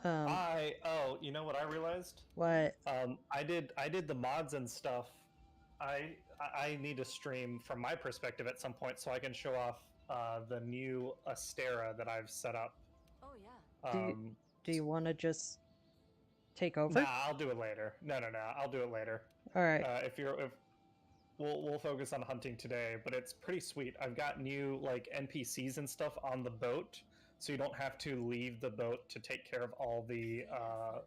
Um, Oh, you know what I realized? what? I did the mods and stuff. I need to stream from my perspective at some point so I can show off the new Astera that I've set up. Oh yeah. Do Um, do you want to just take nah, over? I'll do it later. No, I'll do it later. All right. If we'll focus on hunting today, but it's pretty sweet. I've got new like NPCs and stuff on the boat, so you don't have to leave the boat to take care of all the Fantastic.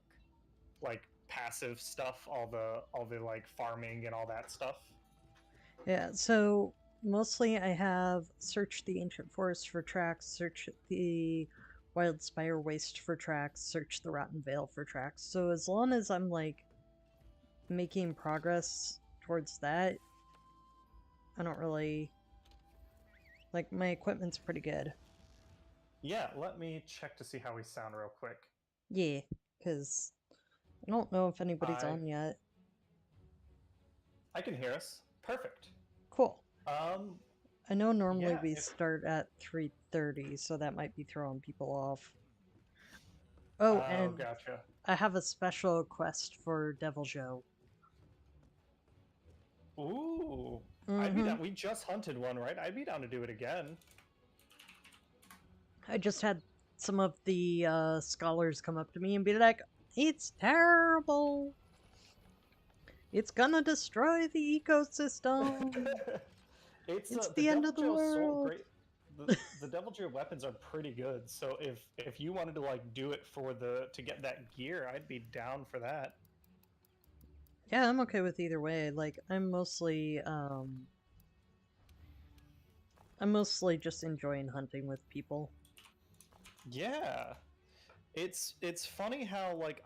like passive stuff, all the like farming and all that stuff. Yeah, so mostly I have search the ancient forest for tracks, search the wild spire waste for tracks, search the rotten vale for tracks. So as long as I'm like making progress towards that, I don't really like my equipment's pretty good. Yeah, let me check to see how we sound real quick. Yeah, because I don't know if anybody's I on yet. I can hear us. Perfect. Cool. Um, I know normally yeah. we start at 3:30, so that might be throwing people off. Oh, Oh, and gotcha. I have a special quest for Devil Joe. Ooh, I'd be Mm-hmm. down. We just hunted one, right? I'd be down to do it again. I just had some of the scholars come up to me and be like, "It's terrible. It's gonna destroy the ecosystem. It's It's the the end Devil of the Joe soul world." great. The Devil Joe weapons are pretty good. So if you wanted to like do it for the to get that gear, I'd be down for that. Yeah, I'm okay with either way. Like, I'm mostly just enjoying hunting with people. Yeah, it's funny how like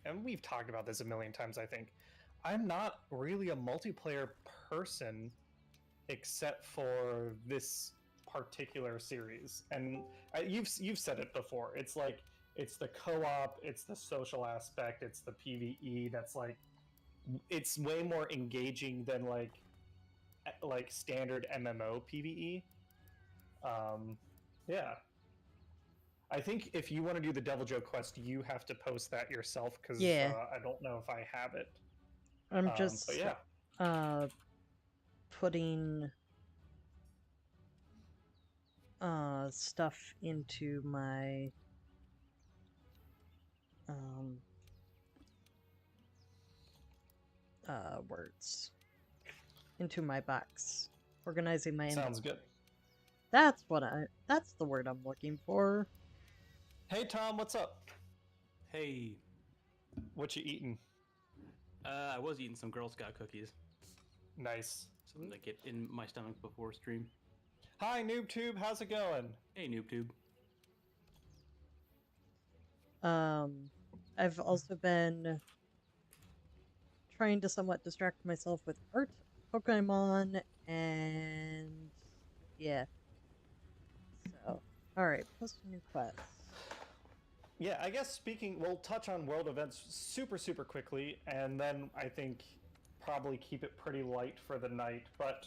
and we've talked about this a million times. I think I'm not really a multiplayer person except for this particular series. And you've said it before. It's like it's the co-op, it's the social aspect, it's the PVE. That's like it's way more engaging than like standard MMO PVE. Yeah, I think if you want to do the Devil Joe quest, you have to post that yourself because Yeah, I don't know if I have it. I'm But just yeah, uh putting stuff into my um words into my box, organizing my sounds inventory. good. That's the word I'm looking for. Hey Tom, what's up? Hey, What you eating? I was eating some Girl Scout cookies. Nice. Something to get in my stomach before stream. Hi NoobTube, how's it going? Hey, NoobTube. I've also been trying to somewhat distract myself with art, Pokemon, and yeah. So, all right, post a new quest. Yeah, I guess we'll touch on world events super quickly, and then I think probably keep it pretty light for the night. But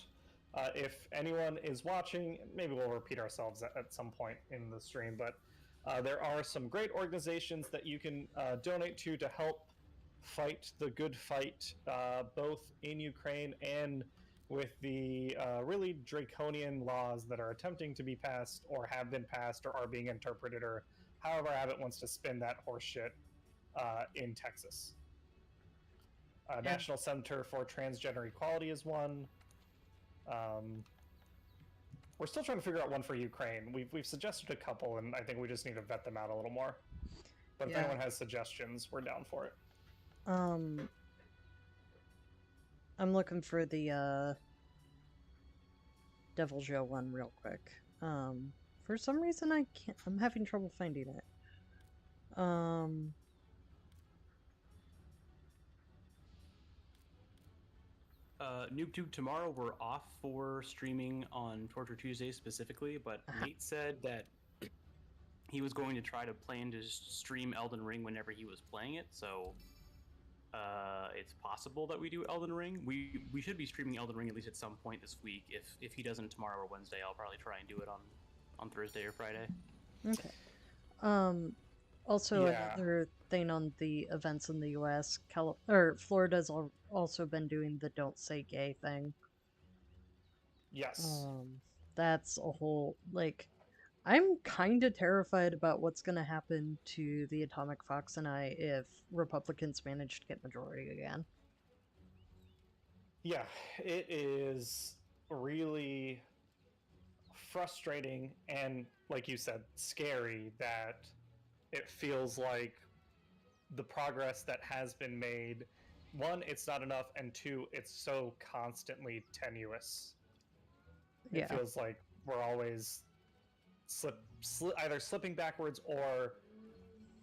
if anyone is watching, maybe we'll repeat ourselves at some point in the stream. But there are some great organizations that you can donate to help fight the good fight, both in Ukraine and with the really draconian laws that are attempting to be passed, or have been passed, or are being interpreted, or however Abbott wants to spin that horse shit in Texas. Yeah. National Center for Transgender Equality is one. We're still trying to figure out one for Ukraine. We've suggested a couple, and I think we just need to vet them out a little more. But if Yeah. anyone has suggestions, we're down for it. I'm looking for the Devil Joe one real quick. For some reason I'm having trouble finding it. NoobTube, tomorrow we're off for streaming on Torture Tuesday specifically, but Nate said that he was going to try to plan to stream Elden Ring whenever he was playing it, so it's possible that we do Elden Ring. We should be streaming Elden Ring at least at some point this week. If he doesn't tomorrow or Wednesday, I'll probably try and do it on Thursday or Friday. Okay. Also, Yeah. another thing on the events in the U.S., or Florida's also been doing the "Don't Say Gay" thing. Yes. Um, that's a whole like. I'm kind of terrified about what's going to happen to the Atomic Fox and I if Republicans manage to get majority again. Yeah, it is really frustrating and, like you said, scary that it feels like the progress that has been made, one, it's not enough, and two, it's so constantly tenuous. It Yeah. feels like we're always either slipping backwards or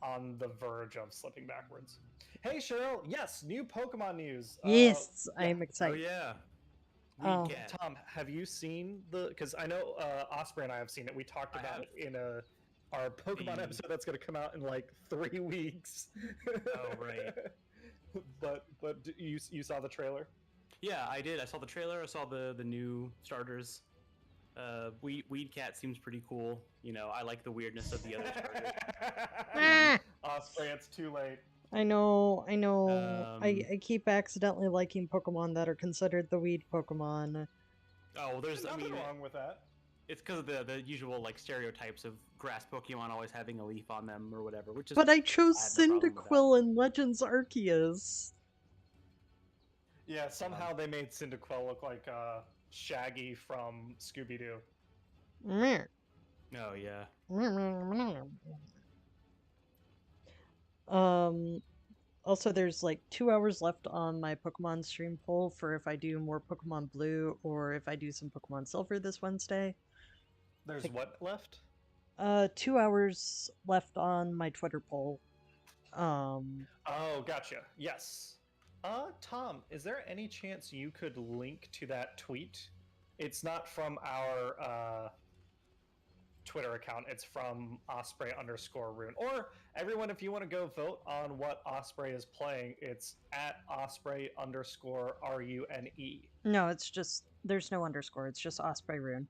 on the verge of slipping backwards. Hey Cheryl, yes, new Pokemon news. Yes, I Yeah, am Oh excited. yeah, Weed Oh, Cat. Tom, have you seen the? Because I know Osprey and I have seen it. We talked I about have it in our Pokemon the. episode that's going to come out in like 3 weeks. Oh right. But you saw the trailer? Yeah, I did. I saw the trailer. I saw the new starters. Weed Cat seems pretty cool. You know, I like the weirdness of the other starters. ah, Osprey, it's too late. I know, I know. Um, I keep accidentally liking Pokemon that are considered the weed Pokemon. oh, there's. I Nothing mean, wrong with that. it's because of the usual like stereotypes of grass Pokemon always having a leaf on them or whatever, which is But I chose I have no problem with that. Cyndaquil in Legends Arceus. Yeah, somehow they made Cyndaquil look like Shaggy from Scooby Doo. Meh. Oh yeah. Um, Also, there's like 2 hours left on my Pokemon stream poll for if I do more Pokemon Blue or if I do some Pokemon Silver this Wednesday. There's Like, what left? 2 hours left on my Twitter poll. Um, Oh, gotcha. Yes. Tom, is there any chance you could link to that tweet? It's not from our Twitter account. It's from Osprey_Rune. Or everyone, if you want to go vote on what Osprey is playing, it's at Osprey_RUNE. no, it's just there's no underscore. It's just Osprey Rune.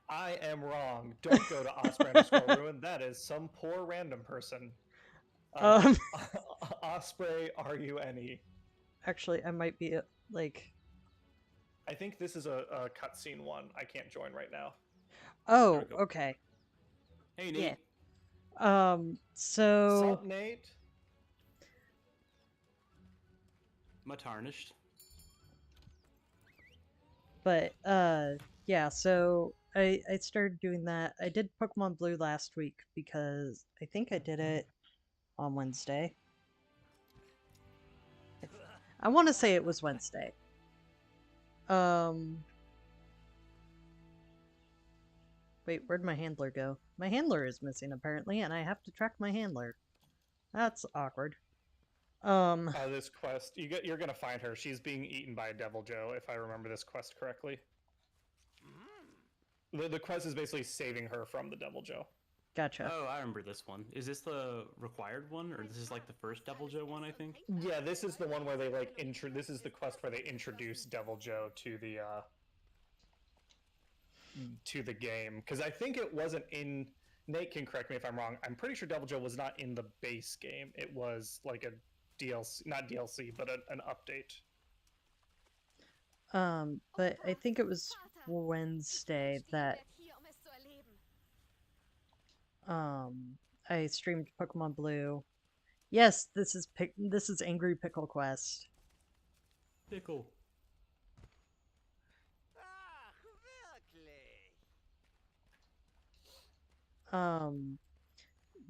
I am wrong. Don't go to Osprey_Rune. That is some poor random person. Um, Osprey_RUNE. Actually, I might be like, I think this is a cutscene one. I can't join right now. oh, There we go. okay, Hey Nate. yeah. So Sup, Nate? My tarnished. but yeah, so I started doing that. I did Pokemon Blue last week because I think I did it on Wednesday. I want to say it was Wednesday. Wait, where'd my handler go? My handler is missing apparently, and I have to track my handler. That's awkward. This quest, you're gonna find her. She's being eaten by a Devil Joe, if I remember this quest correctly. The quest is basically saving her from the Devil Joe. Gotcha. Oh, I remember this one. Is this the required one, or this is like the first Devil Joe one? I think. Yeah, this is the one where they like This is the quest where they introduce Devil Joe to the game, because I think it wasn't in. Nate can correct me if I'm wrong. I'm pretty sure Devil Joe was not in the base game. It was like a DLC, not DLC, but an update. But I think it was Wednesday that I streamed Pokemon Blue. Yes, this is Angry Pickle Quest. Pickle.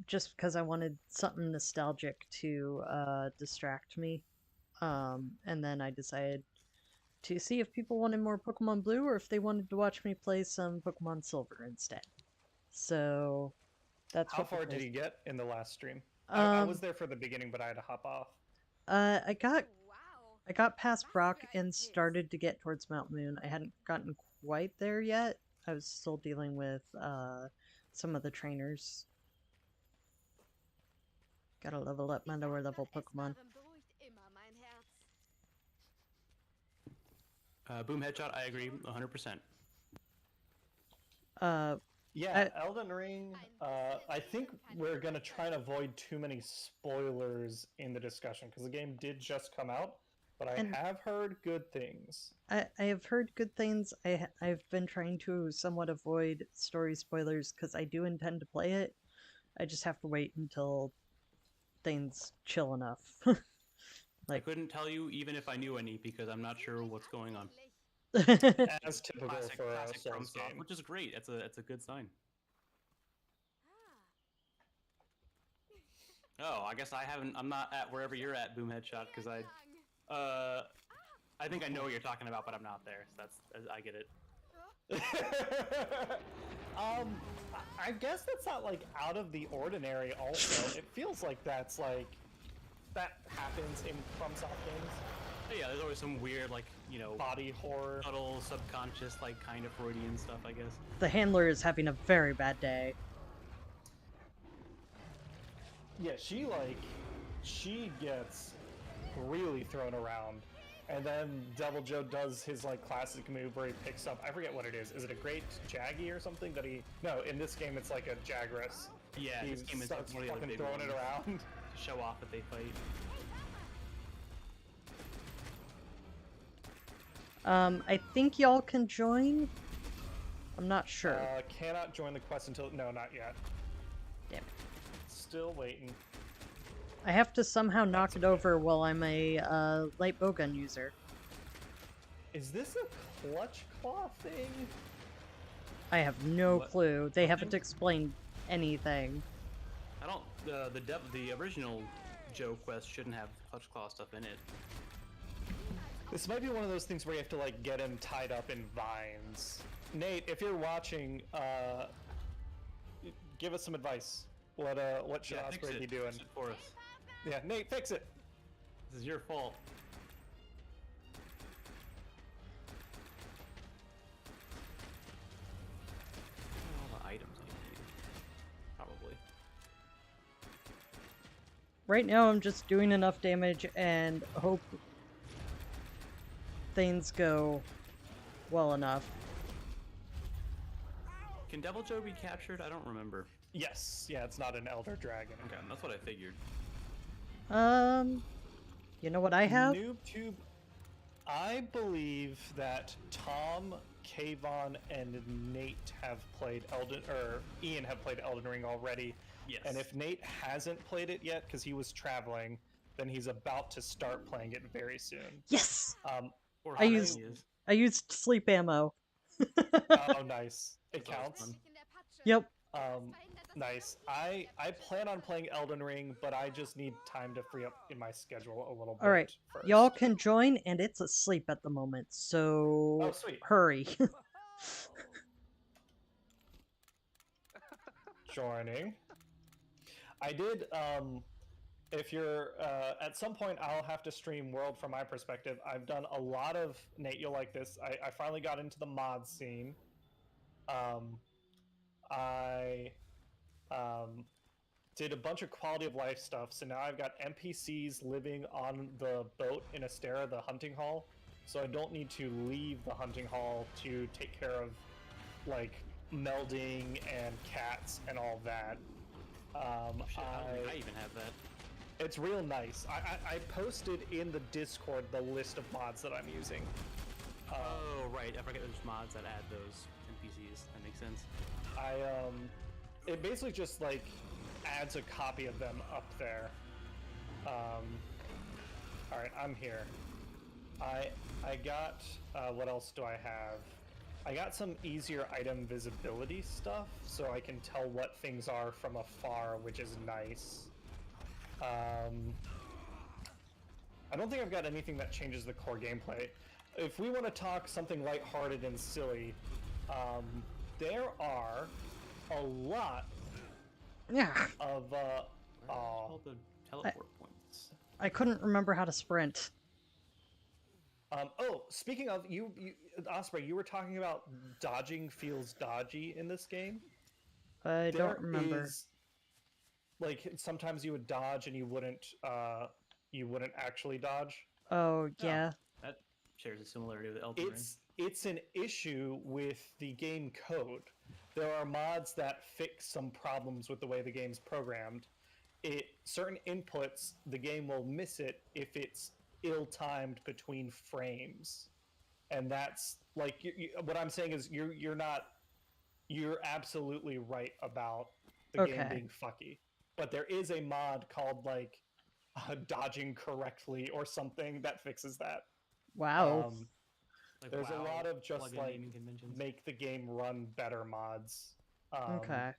Just because I wanted something nostalgic to distract me. And then I decided to see if people wanted more Pokemon Blue or if they wanted to watch me play some Pokemon Silver instead. So that's How what far did you get in the last stream? I Um, was there for the beginning, but I had to hop off. I got past Brock and started to get towards Mount Moon. I hadn't gotten quite there yet. I was still dealing with some of the trainers. Gotta level up my lower level Pokemon. Boom headshot. I agree 100%. Yeah, Elden Ring. I think we're gonna try and avoid too many spoilers in the discussion because the game did just come out, but I And have heard good things. I have heard good things. I've been trying to somewhat avoid story spoilers because I do intend to play it. I just have to wait until things chill enough. I Like, couldn't tell you even if I knew any because I'm not sure what's going on. As typical Classic, for a classic Souls FromSoft, game. which is great. That's a good sign. Oh, I guess I'm not at wherever you're at, Boom Headshot, because I think I know what you're talking about, but I'm not there. So I get it. I guess that's not like out of the ordinary. Also, it feels like that happens in FromSoft games. But yeah, there's always some weird, like, Body horror, subtle, subconscious, like, kind of Freudian stuff, I guess. the handler is having a very bad day. Yeah, she gets really thrown around. And then Devil Joe does his like classic move where he picks up, I forget what it is. Is it a great Jaggy or something that he? No, in this game it's like a Jagras. Yeah, he this game is starts one of the fucking big throwing it ones around. to show off that they fight. I think y'all can join. I'm not sure. Cannot join the quest until no, not yet. Damn it. Still waiting. I have to somehow knock it over while I'm a light bowgun user. Is this a clutch claw thing? I have no What? clue. They haven't Nothing? explained anything. I don't. The original Joe quest shouldn't have clutch claw stuff in it. This might be one of those things where you have to like get him tied up in vines. Nate, if you're watching, give us some advice. What should Osprey be doing? Fix it for us. Yeah, Nate, fix it. This is your fault. All the items I need. Probably. Right now, I'm just doing enough damage and hope things go well enough. Can Devil Joe be captured? I don't remember. Yes, yeah, it's not an Elder Dragon. Okay, that's what I figured. You know what I have? NoobTube, I believe that Tom, Kayvon, and Nate have played Ian have played Elden Ring already. Yes. And if Nate hasn't played it yet because he was traveling, then he's about to start playing it very soon. Yes! Or I used- I used sleep ammo. Oh, nice. It That's always counts. fun. Yep. Nice. I plan on playing Elden Ring, but I just need time to free up in my schedule a little bit. Alright, first. y'all can join, and it's asleep at the moment, so Oh, sweet. hurry. Joining. I did, if you're, at some point I'll have to stream World from my perspective. I've done a lot of, Nate, you'll like this, I finally got into the mod scene. I did a bunch of quality of life stuff, so now I've got NPCs living on the boat in Astera, the hunting hall, so I don't need to leave the hunting hall to take care of, like, melding and cats and all that. Shit, I don't think I even have that. It's real nice. I posted in the Discord the list of mods that I'm using. Oh, right. I forget there's mods that add those NPCs. That makes sense. It basically just like adds a copy of them up there. All right, I'm here. I got what else do I have? I got some easier item visibility stuff, so I can tell what things are from afar, which is nice. I don't think I've got anything that changes the core gameplay. If we want to talk something lighthearted and silly, there are a lot Yeah, of All the teleport points. I couldn't remember how to sprint. oh, speaking of you, Osprey, you were talking about dodging feels dodgy in this game. I don't remember. Like sometimes you would dodge and you wouldn't actually dodge. Oh, yeah. That shares a similarity with Elden Ring. It's an issue with the game code. there are mods that fix some problems with the way the game's programmed. Certain inputs, the game will miss it if it's ill-timed between frames, and that's like what I'm saying is you're absolutely right about the game Okay. being fucky, but there is a mod called like dodging correctly or something that fixes that. Wow. Like, There's a wow, lot of just plug-in like naming conventions. make the game run better mods. Okay.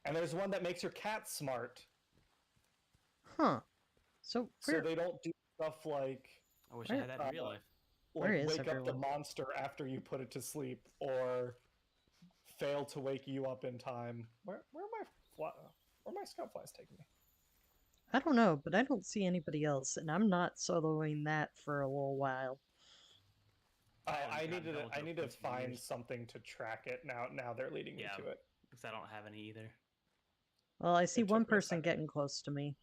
And there's one that makes your cat smart, Huh. So so they don't do stuff like I wish I had that in real life. Where is wake up the everyone? monster after you put it to sleep, or fail to wake you up in time. Where are my scout flies taking me? I don't know, but I don't see anybody else, and I'm not soloing that for a little while. I need to find something to track it now. Now they're leading me to it. Because I don't have any either. Well, I see It took one me a person second. getting close to me.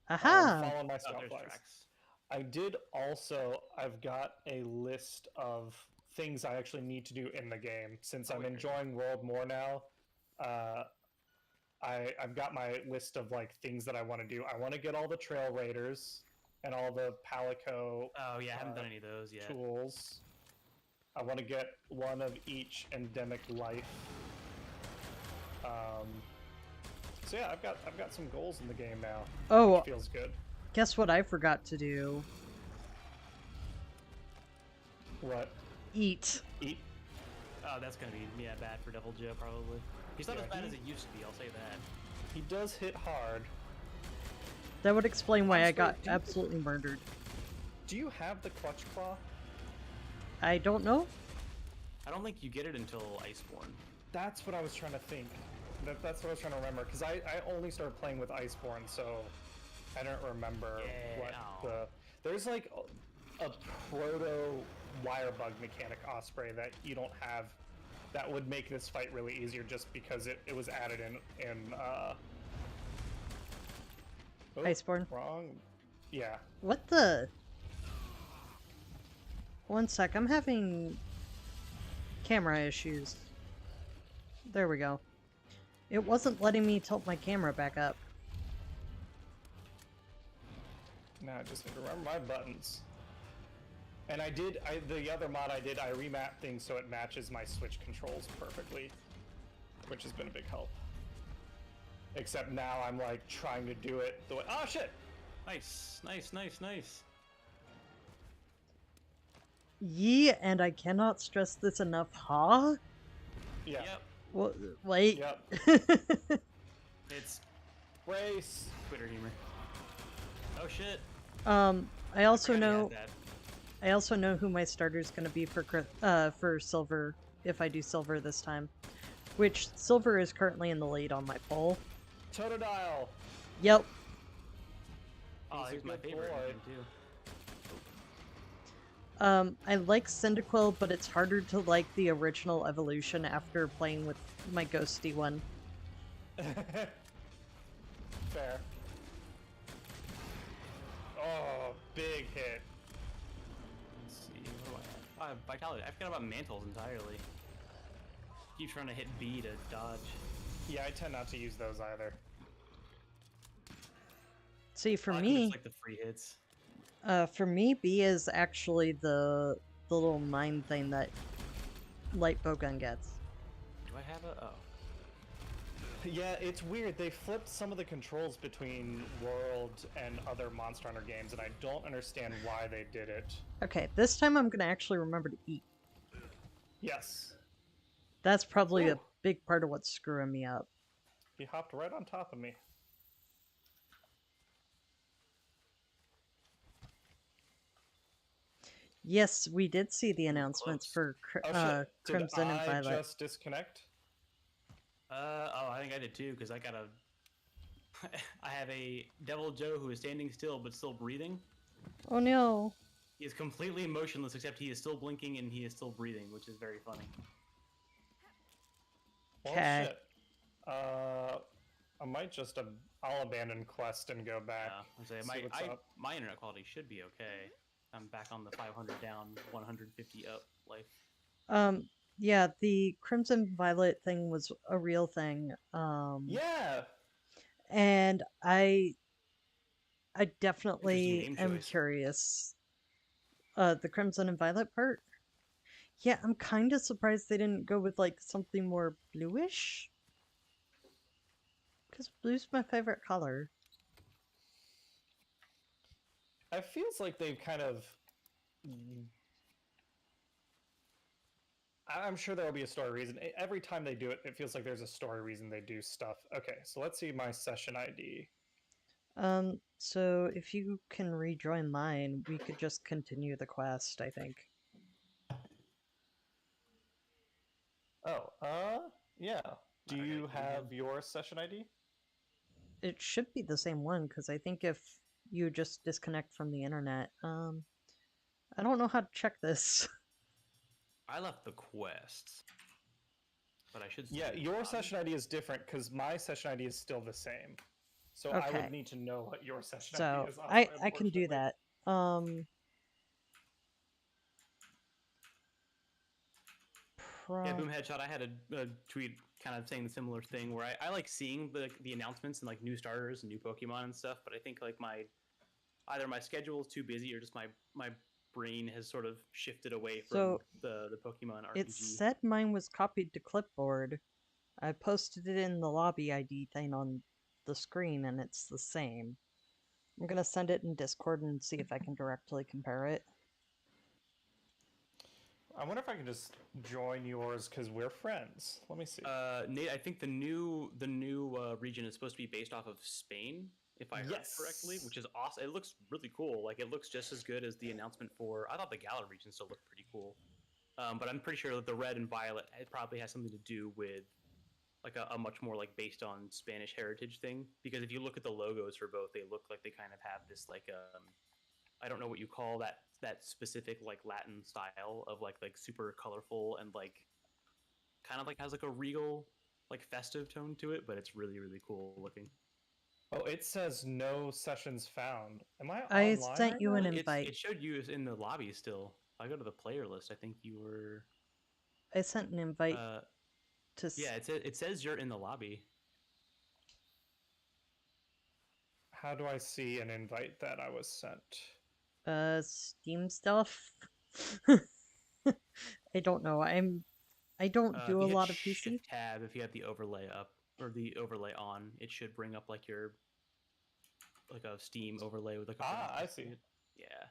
Aha! Following my Oh, scout there's flies. tracks. I did also. I've got a list of things I actually need to do in the game since I'm enjoying World more now. I've got my list of like things that I want to do. I want to get all the Trail Raiders and all the Palico. Oh yeah, I haven't done any of those yet. Tools. I want to get one of each endemic life. So yeah, I've got some goals in the game now. Oh, which feels good. Guess what I forgot to do? What? Eat. Eat? Oh, that's gonna be bad for Devil Joe probably. He's not as bad as it used to be. I'll say that. He does hit hard. That would explain why I got Osprey, absolutely murdered. Do you have the Clutch Claw? I don't know. I don't think you get it until Iceborne. That's what I was trying to think. That's what I was trying to remember, because I only started playing with Iceborne, so I don't remember There's like a proto wire bug mechanic Osprey that you don't have that would make this fight really easier just because it was added in Iceborne. Wrong. Yeah. What the? One sec, I'm having camera issues. There we go. It wasn't letting me tilt my camera back up. Now I just need to remember my buttons. And the other mod I remapped things so it matches my Switch controls perfectly, which has been a big help. Except now I'm like trying to do it the way. Oh shit! Nice. Yee, and I cannot stress this enough, huh? Yeah. Yep. Well, wait. Yep. It's Race. Twitter humor. Oh shit. I also Forgot he know. had that. I also know who my starter's gonna be for silver if I do silver this time, which silver is currently in the lead on my poll. Totodile. Yep. Oh, He's a he's my good favorite boy. one, too. I like Cyndaquil, but it's harder to like the original evolution after playing with my ghosty one. Fair. Oh, big hit. Let's see. What do I have? Vitality. I forgot about mantles entirely. Keep trying to hit B to dodge. Yeah, I tend not to use those either. See, for I think me, it's like the free hits. B is actually the little mine thing that light bowgun gets. Do I have a? Oh. Yeah, it's weird. They flipped some of the controls between World and other Monster Hunter games, and I don't understand why they did it. Okay, this time I'm gonna actually remember to eat. Yes. That's probably Ooh. a big part of what's screwing me up. He hopped right on top of me. Yes, we did see the announcements Close. for Oh shit! Did Crimson and I Violet. just disconnect? Oh, I think I did too, because I got a. I have a Devil Joe who is standing still but still breathing. Oh no! He is completely motionless, except he is still blinking and he is still breathing, which is very funny. Well, Okay. shit. I might just I'll abandon Quest and go back. Yeah, I say, see what's up. my internet quality should be okay. I'm back on the 500 down, 150 up life. Yeah, the Crimson Violet thing was a real thing. Yeah. And I Interesting definitely name am choice. curious. The Crimson and Violet part? Yeah, I'm kind of surprised they didn't go with like something more bluish. Because blue's my favorite color. It feels like they've kind of. I'm sure there will be a story reason. Every time they do it, it feels like there's a story reason they do stuff. Okay, so let's see my session ID. So if you can rejoin mine, we could just continue the quest, I think. Oh, yeah. Do I gotta you come have again. your session ID? It should be the same one, because I think if you just disconnect from the internet, I don't know how to check this. I left the quests, but I should still Yeah, be in the your lobby. session ID is different because my session ID is still the same. So I would Okay, need to know what your session ID so is, Osprey, I can do unfortunately. that. Yeah, Pro Boom Headshot. I had a tweet kind of saying the similar thing where I like seeing the announcements and like new starters and new Pokemon and stuff, but I think like my either my schedule is too busy or just my brain has sort of shifted away from so the Pokemon it RPG. said mine was copied to clipboard. I posted it in the lobby ID thing on the screen, and it's the same. I'm gonna send it in Discord and see if I can directly compare it. I wonder if I can just join yours because we're friends. Let me see. Nate, I think the new region is supposed to be based off of Spain, if I heard correctly, Yes. which is awesome. It looks really cool. Like it looks just as good as the announcement for. I thought the Galar region still looked pretty cool, but I'm pretty sure that the red and violet it probably has something to do with like a much more like based on Spanish heritage thing. Because if you look at the logos for both, they look like they kind of have this like I don't know what you call that specific like Latin style of like super colorful and like kind of like has like a regal like festive tone to it, but it's really cool looking. Oh, it says no sessions found. Am I I online sent right you now? an Really, invite. it showed you in the lobby still. If I go to the player list, I think you were. I sent an invite Uh, to yeah, it says you're in the lobby. How do I see an invite that I was sent? Steam stuff. I don't know. I don't If do a you hit lot of PC. Shift Tab, if you have the overlay up or the overlay on, it should bring up like your like a Steam overlay with like a friend Ah, I request to see. it. Yeah.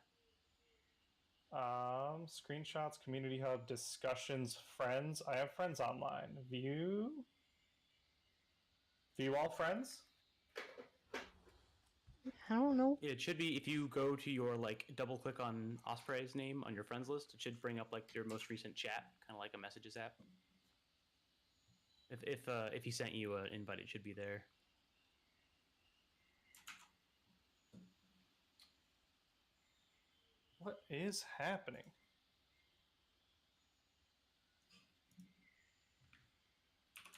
Screenshots, community hub, discussions, friends. I have friends online. View all friends. I don't know. It should be if you go to your like double click on Osprey's name on your friends list, it should bring up like your most recent chat, kind of like a messages app. If he sent you an invite, it should be there. What is happening?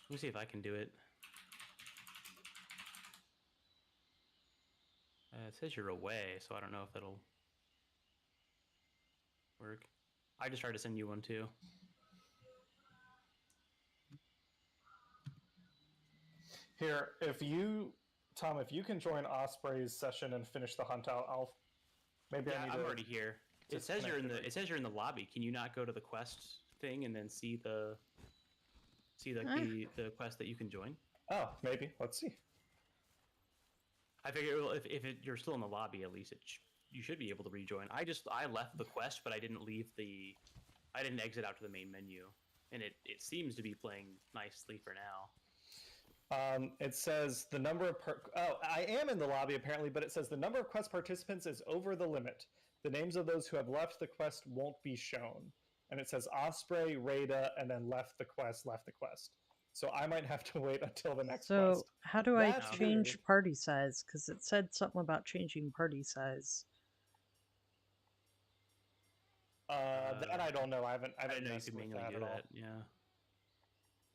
Let me see if I can do it. It says you're away, so I don't know if that'll work. I just tried to send you one too. Here, Tom, if you can join Osprey's session and finish the hunt out, maybe I need I'm to. already here. It says you're in the. It says you're in the lobby. Can you not go to the quest thing and then see the quest that you can join? Oh, maybe. Let's see. I figure well, if you're still in the lobby, at least you should be able to rejoin. I left the quest, but I didn't I didn't exit out to the main menu, and it seems to be playing nicely for now. It says the number of I am in the lobby apparently, but it says the number of quest participants is over the limit. The names of those who have left the quest won't be shown. And it says Osprey, Rada, and then left the quest. So I might have to wait until the next So, quest. how do I That's weird. change party size? Because it said something about changing party size. That I don't know. I haven't I didn't know you messed could with manually that do at all. that. Yeah.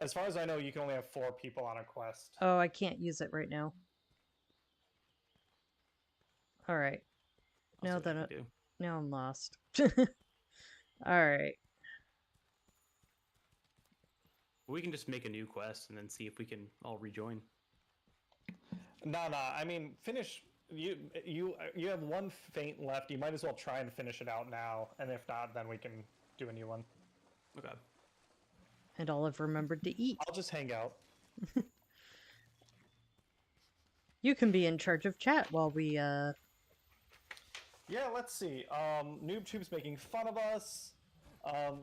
As far as I know, you can only have 4 people on a quest. Oh, I can't use it right now. All right. I'll see Now what I that can do. now I'm lost. All right. We can just make a new quest and then see if we can all rejoin. No. I mean, finish. You have one feint left. You might as well try and finish it out now, and if not, then we can do a new one. Okay. And I'll have remembered to eat. I'll just hang out. You can be in charge of chat while we, Yeah, let's see. NoobTube's making fun of us.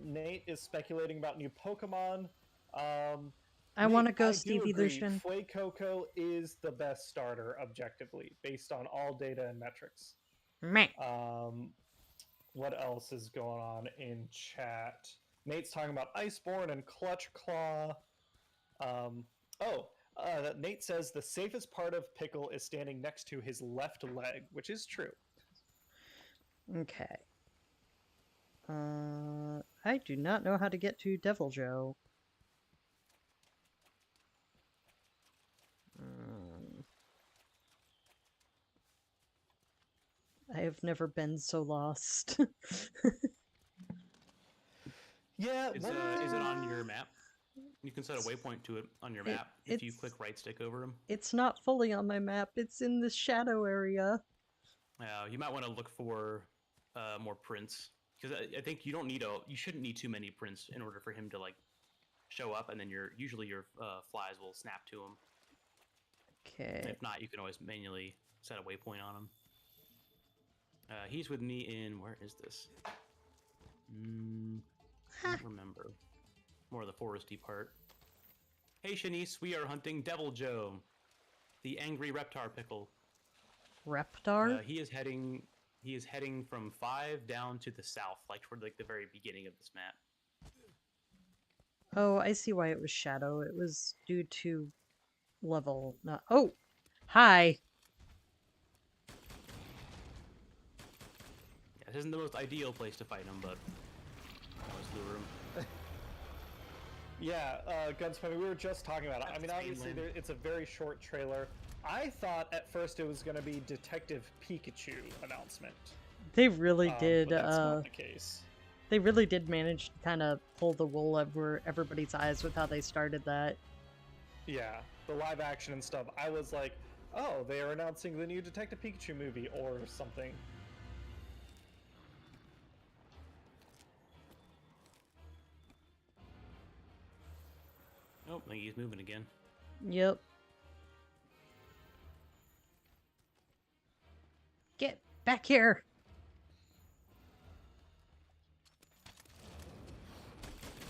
Nate is speculating about new Pokemon. I want to Nate, go I Stevie do agree. Lucian. Fuecoco is the best starter objectively, based on all data and metrics. Meh. What else is going on in chat? Nate's talking about Iceborne and Clutch Claw. Nate says the safest part of Pickle is standing next to his left leg, which is true. Okay. I do not know how to get to Devil Joe. I have never been so lost. Yeah, Is it on your map? You can set a waypoint to it on your map if you click right stick over him. It's not fully on my map. It's in the shadow area. You might want to look for more prints, because I think you shouldn't need too many prints in order for him to like show up, and then usually your flies will snap to him. Okay. If not, you can always manually set a waypoint on him. He's with me in, where is this? I don't remember. More of the foresty part. Hey Shanice, we are hunting Devil Joe, the angry reptar pickle. Reptar? He is heading from 5 down to the south, like toward like the very beginning of this map. Oh, I see why it was shadow. It was due to level not. Oh, hi. Yeah, this isn't the most ideal place to fight him, but always lure him. Yeah, Gunsmoke, we were just talking about it. I mean, obviously, it's a very short trailer. I thought at first it was going to be Detective Pikachu announcement. They really did. But that's not the case. They really did manage to kind of pull the wool over everybody's eyes with how they started that. Yeah, the live action and stuff. I was like, oh, they are announcing the new Detective Pikachu movie or something. Oh, I think he's moving again. Yep. Get back here!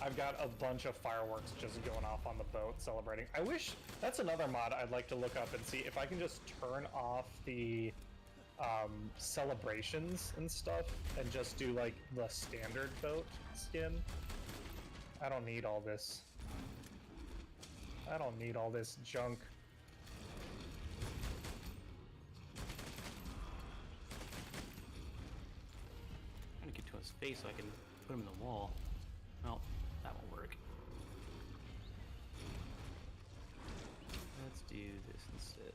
I've got a bunch of fireworks just going off on the boat celebrating. I wish, that's another mod I'd like to look up and see if I can just turn off the celebrations and stuff and just do like the standard boat skin. I don't need all this. I don't need all this junk. I'm trying to get to his face so I can put him in the wall. Well, that won't work. Let's do this instead.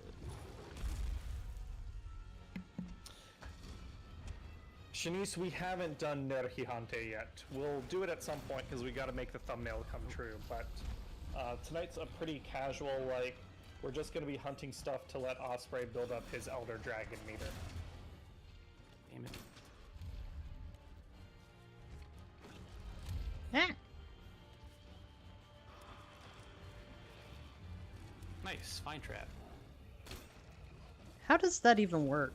Shanice, we haven't done Nergigante yet. We'll do it at some point because we got to make the thumbnail come true, but tonight's a pretty casual, like, we're just going to be hunting stuff to let Osprey build up his Elder Dragon meter. Damn it. Ah. Nice, fine trap. How does that even work?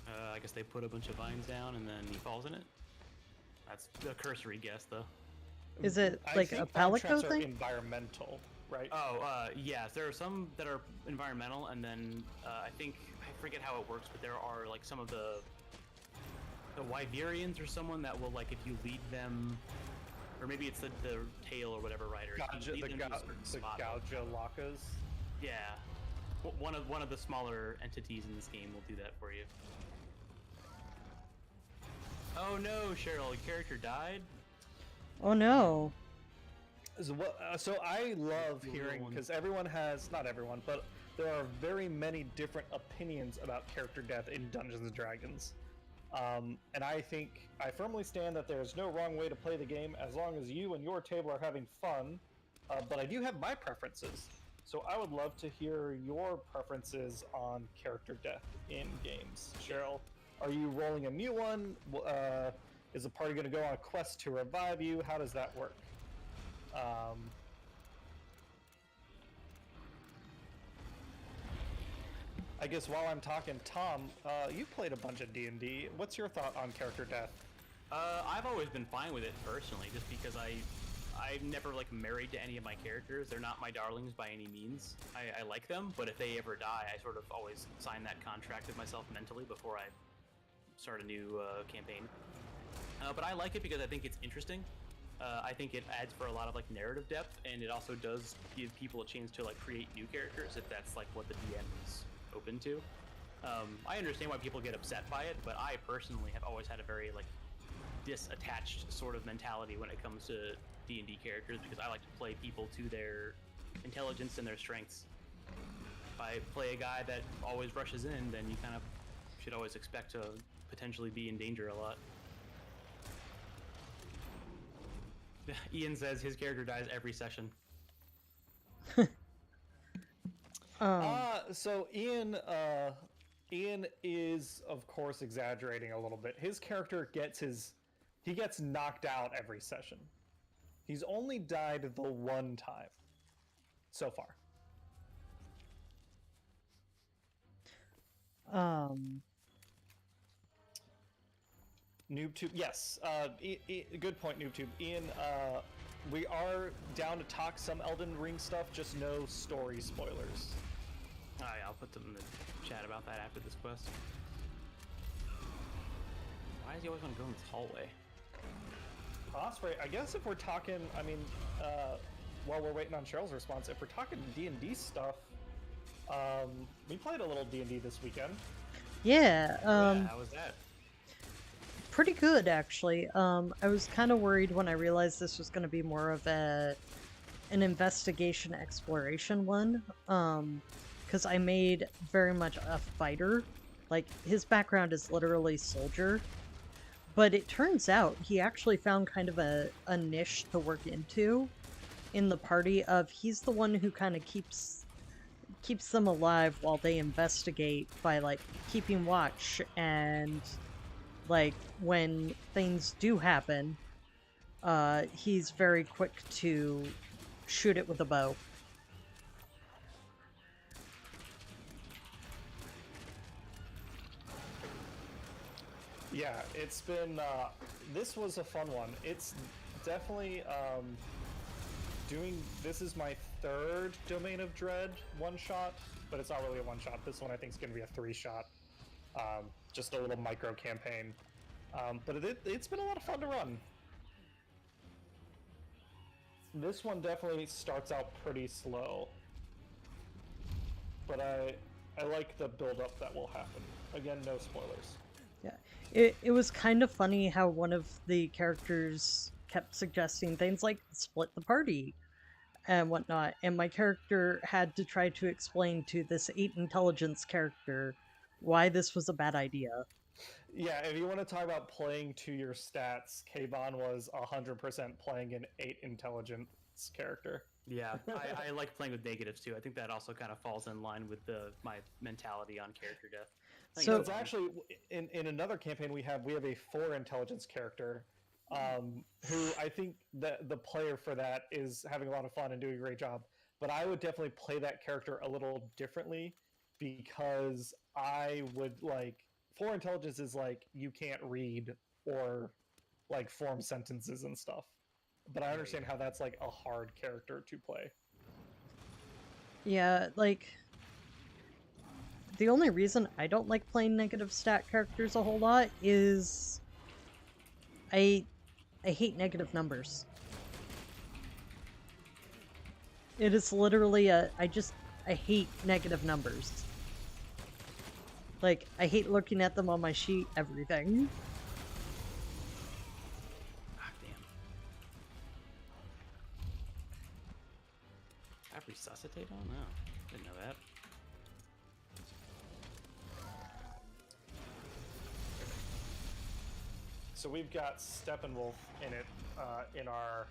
I guess they put a bunch of vines down and then he falls in it. That's a cursory guess, though. Is it I like think a vine Palico traps are thing? environmental, right? Oh, yes. There are some that are environmental, and then I think, I forget how it works, but there are like some of the Wyverians or someone that will, like, if you lead them, or maybe it's the tail or whatever rider. The Gauja Lacas. Yeah. One of the smaller entities in this game will do that for you. Oh no, Cheryl, your character died? Oh no. So I love hearing, because everyone has, not everyone, but there are very many different opinions about character death in Dungeons & Dragons. And I firmly stand that there's no wrong way to play the game as long as you and your table are having fun. But I do have my preferences. So I would love to hear your preferences on character death in games. Cheryl, are you rolling a new one? Is the party going to go on a quest to revive you? How does that work? I guess while I'm talking, Tom, you played a bunch of D&D. What's your thought on character death? I've always been fine with it personally, just because I'm never like married to any of my characters. They're not my darlings by any means. I like them, but if they ever die, I sort of always sign that contract with myself mentally before I start a new campaign. But I like it because I think it's interesting. I think it adds for a lot of like narrative depth, and it also does give people a chance to like create new characters if that's like what the DM is open to. I understand why people get upset by it, but I personally have always had a very like disattached sort of mentality when it comes to D&D characters, because I like to play people to their intelligence and their strengths. If I play a guy that always rushes in, then you kind of should always expect to potentially be in danger a lot. Ian says his character dies every session. So Ian is of course exaggerating a little bit. His character gets knocked out every session. He's only died the one time so far. NoobTube, yes. Good point, NoobTube. Ian, we are down to talk some Elden Ring stuff, just no story spoilers. Alright, I'll put them in the chat about that after this quest. Why does he always want to go in this hallway? Osprey, I guess if we're talking, while we're waiting on Cheryl's response, if we're talking D&D stuff, we played a little D&D this weekend. Yeah. How was that? Pretty good, actually. I was kind of worried when I realized this was going to be more of an investigation exploration one, because I made very much a fighter. Like, his background is literally soldier, but it turns out he actually found kind of a niche to work into in the party of he's the one who kind of keeps them alive while they investigate by, like, keeping watch, and like when things do happen, he's very quick to shoot it with a bow. Yeah, it's been, this was a fun one. It's definitely, this is my third Domain of Dread one-shot, but it's not really a one-shot. This one I think is going to be a 3-shot. Just a little micro campaign. But it's been a lot of fun to run. This one definitely starts out pretty slow, but I like the build-up that will happen. Again, no spoilers. Yeah, it was kind of funny how one of the characters kept suggesting things like split the party and whatnot, and my character had to try to explain to this 8 intelligence character why this was a bad idea. Yeah, if you want to talk about playing to your stats, Kayvon was 100% playing an 8 intelligence character. Yeah, I like playing with negatives too. I think that also kind of falls in line with my mentality on character death. So it's actually in another campaign we have a 4 intelligence character, who I think the player for that is having a lot of fun and doing a great job. But I would definitely play that character a little differently, because I would like 4 intelligence is like you can't read or like form sentences and stuff. But I understand how that's like a hard character to play. Yeah, like the only reason I don't like playing negative stat characters a whole lot is I hate negative numbers. It is literally I hate negative numbers. Like, I hate looking at them on my sheet, everything. Ah, damn. Have resuscitate on? No, didn't know that. So we've got Steppenwolf in it, in our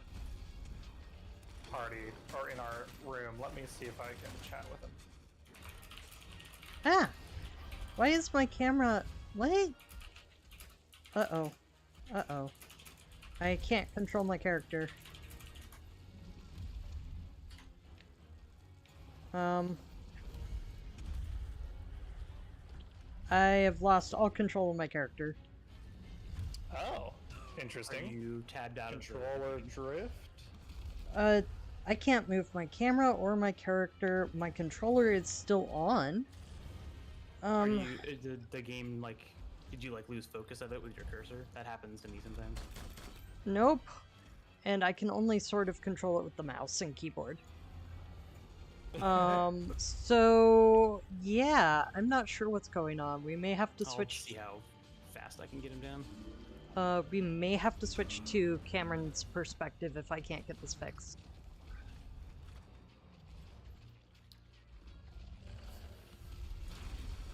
party, or in our room. Let me see if I can chat with him. Ah! Why is my camera... What? Uh-oh. Uh-oh. I can't control my character. I have lost all control of my character. Oh, Are interesting. you tabbed out Controller drift? I can't move my camera or my character. My controller is still on. Are you, the game, like, did you, like, lose focus of it with your cursor? That happens to me sometimes. Nope. And I can only sort of control it with the mouse and keyboard. So yeah, I'm not sure what's going on. We may have to I'll switch. see how fast I can get him down. We may have to switch to Cameron's perspective if I can't get this fixed.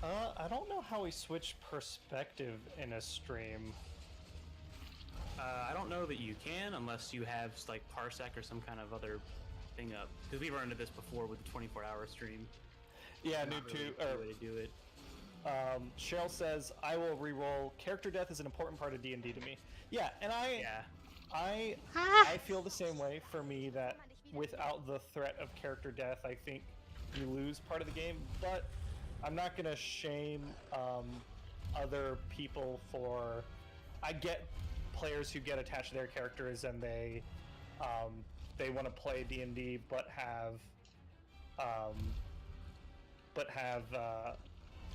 I don't know how we switch perspective in a stream. I don't know that you can unless you have, like, Parsec or some kind of other thing up. Because we've run into this before with the 24-hour stream. Yeah, Not noob really two. a way to do it. Cheryl says, "I will re-roll. Character death is an important part of D&D to me." Yeah, and I feel the same way. For me, that without the threat of character death, I think you lose part of the game. But I'm not gonna shame other people for. I get players who get attached to their characters and they want to play D&D, but have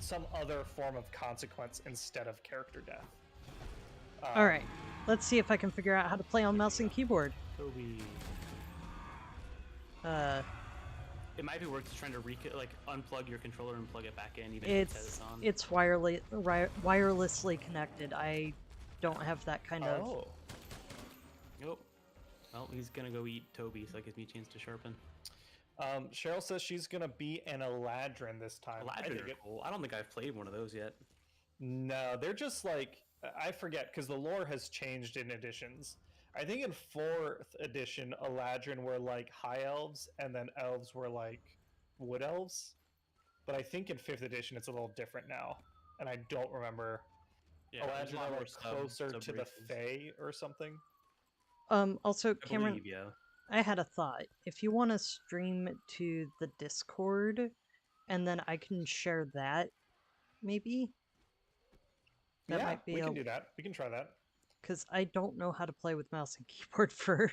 some other form of consequence instead of character death. Alright, let's see if I can figure out how to play on mouse and keyboard. Toby. It might be worth just trying to unplug your controller and plug it back in, even if it says it's on. It's wirelessly connected. I don't have that kind of... Oh. Nope. Well, he's gonna go eat Toby, so that gives me a chance to sharpen. Cheryl says she's gonna be an Eladrin this time. Eladrin are cool. I don't think I've played one of those yet. No, they're just like, I forget, because the lore has changed in editions. I think in 4th edition, Eladrin were like high elves, and then elves were like wood elves. But I think in 5th edition, it's a little different now, and I don't remember. Yeah, Eladrin are like closer to the Fae or something. Also, I Cameron, believe, yeah. I had a thought. If you want to stream to the Discord, and then I can share that, maybe? That might be we can do that. We can try that. Because I don't know how to play with mouse and keyboard for...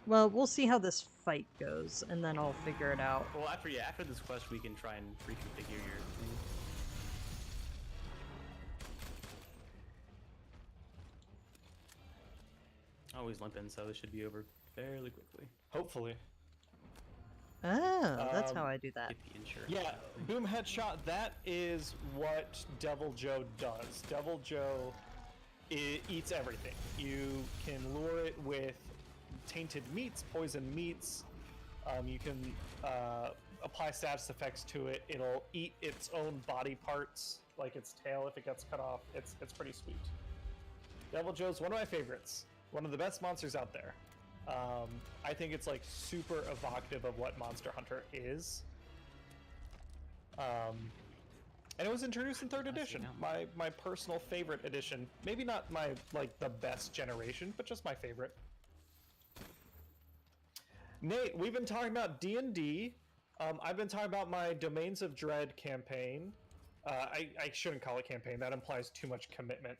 Well, we'll see how this fight goes, and then I'll figure it out. Well, after this quest, we can try and reconfigure your thing. Oh, he's limping, so this should be over fairly quickly. Hopefully. Oh, that's how I do that. Get the insurance. Yeah, boom headshot. That is what Devil Joe does. Devil Joe eats everything. You can lure it with tainted meats, poison meats. You can apply status effects to it. It'll eat its own body parts, like its tail if it gets cut off. It's pretty sweet. Devil Joe's one of my favorites. One of the best monsters out there. I think it's like super evocative of what Monster Hunter is. And it was introduced in 3rd edition, my personal favorite edition. Maybe not my the best generation, but just my favorite. Nate, we've been talking about D&D. I've been talking about my Domains of Dread campaign. I shouldn't call it campaign. That implies too much commitment.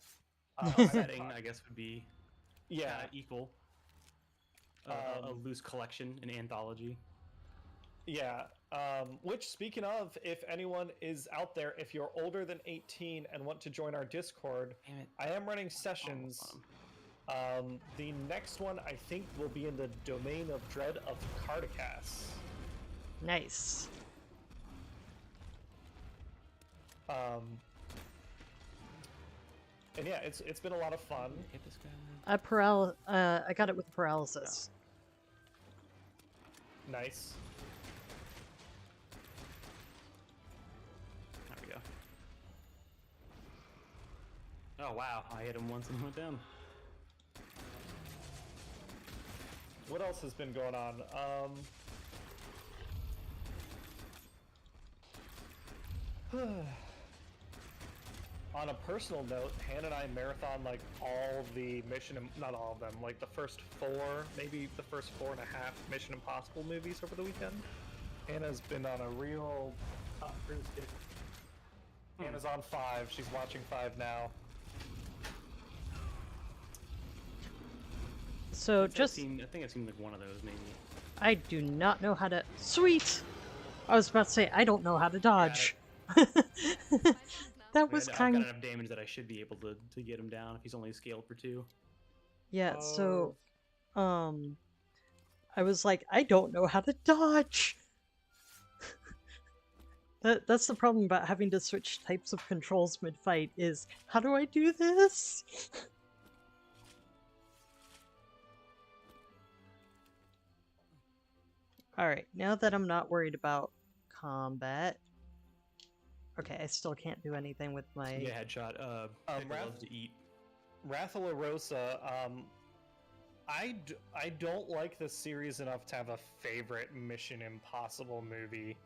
Setting, I guess, would be equal. A loose collection, an anthology. Yeah. Which, speaking of, if anyone is out there, if you're older than 18 and want to join our Discord, I am running sessions. The next one, I think, will be in the Domain of Dread of Cardicas. Nice. And yeah, it's been a lot of fun. Hit this guy. I got it with paralysis. Nice. There we go. Oh wow, I hit him once and he went down. What else has been going on? On a personal note, Hannah and I marathon like all the not all of them, like the first 4, maybe the first 4.5 Mission Impossible movies over the weekend. Hannah's been on a real top cruise kick. Hannah's on 5. She's watching 5 now. So I think just, I've seen like one of those maybe. I do not know how to. Sweet. I was about to say I don't know how to dodge. That was I've kind. got enough damage that I should be able to get him down if he's only scaled for 2. Yeah. So, I was like, I don't know how to dodge. That's the problem about having to switch types of controls mid-fight is, how do I do this? Alright, now that I'm not worried about combat... Okay, I still can't do anything with my... Yeah, headshot. Pickle loves to eat. Rathallarosa, I don't like this series enough to have a favorite Mission Impossible movie.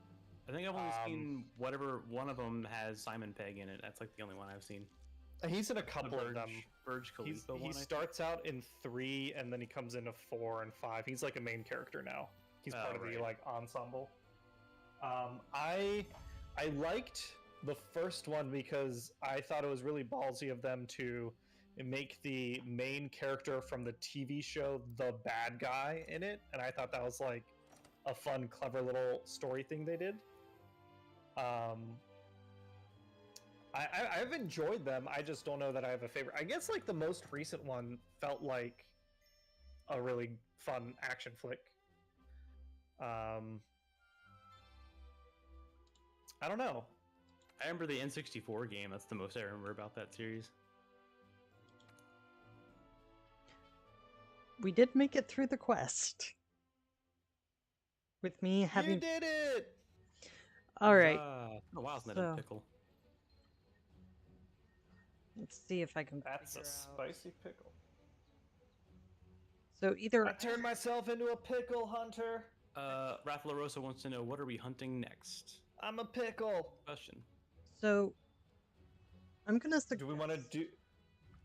I think I've only seen whatever one of them has Simon Pegg in it. That's like the only one I've seen. He's in a couple of them. Burj Khalifa He starts out in 3 and then he comes into 4 and 5. He's like a main character now. He's part of the like ensemble. I liked the first one because I thought it was really ballsy of them to make the main character from the TV show the bad guy in it, and I thought that was like a fun, clever little story thing they did. I've enjoyed them. I just don't know that I have a favorite. I guess like the most recent one felt like a really fun action flick. I don't know. I remember the N64 game. That's the most I remember about that series. We did make it through the quest. With me having... You did it! Alright. Oh wow, isn't that a pickle? Let's see if I can That's a figure out... spicy pickle. So either... I turned myself into a pickle hunter. Rathallarosa wants to know, what are we hunting next? I'm a pickle. Question. So, I'm gonna suggest... Do we want to do...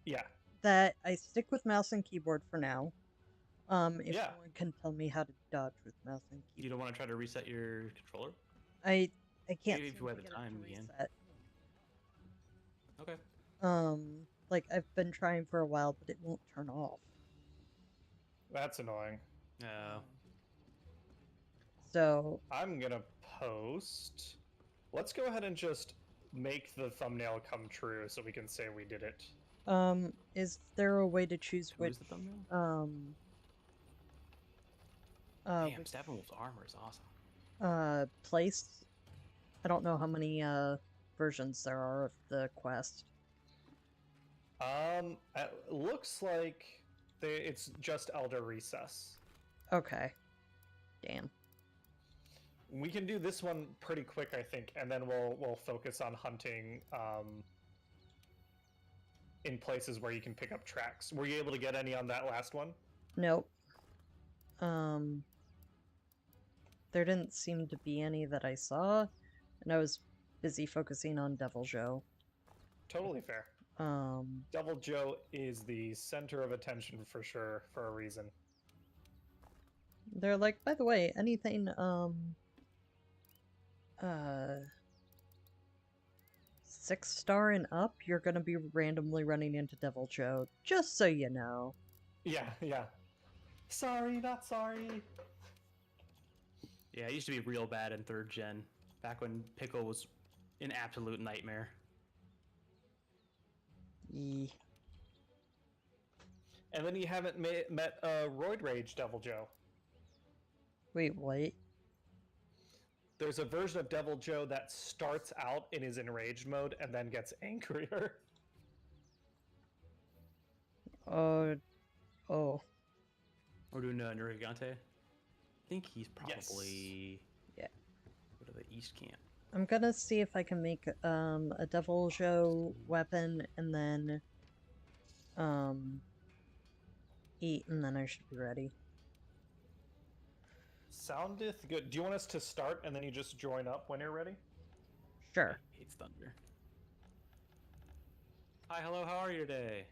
Yeah. That I stick with mouse and keyboard for now. If Yeah. someone can tell me how to dodge with mouse and keyboard. You don't want to try to reset your controller? I can't. Maybe if you have the time again. Okay. Like I've been trying for a while, but it won't turn off. That's annoying. No. So I'm gonna post. Let's go ahead and just make the thumbnail come true so we can say we did it. is there a way to choose which the thumbnail? Damn, which, Steppenwolf's armor is awesome. place? I don't know how many versions there are of the quest. It looks like it's just Elder Recess. Okay. Damn. We can do this one pretty quick, I think, and then we'll focus on hunting in places where you can pick up tracks. Were you able to get any on that last one? Nope. There didn't seem to be any that I saw, and I was busy focusing on Devil Joe. Totally fair. Devil Joe is the center of attention for sure, for a reason. They're like, by the way, anything, 6-star and up, you're gonna be randomly running into Devil Joe, just so you know. Yeah, yeah. Sorry, not sorry. Yeah, it used to be real bad in 3rd gen, back when Pickle was an absolute nightmare. Yee. And then you haven't met Roid Rage Devil Joe. Wait, what? There's a version of Devil Joe that starts out in his enraged mode and then gets angrier. Oh. We're doing Nurgigante. I think he's probably... Yeah. Go to the East Camp. I'm gonna see if I can make a Devil Joe weapon and then eat, and then I should be ready. Soundeth good. Do you want us to start and then you just join up when you're ready? Sure. Hates thunder. Hi, hello, how are you today?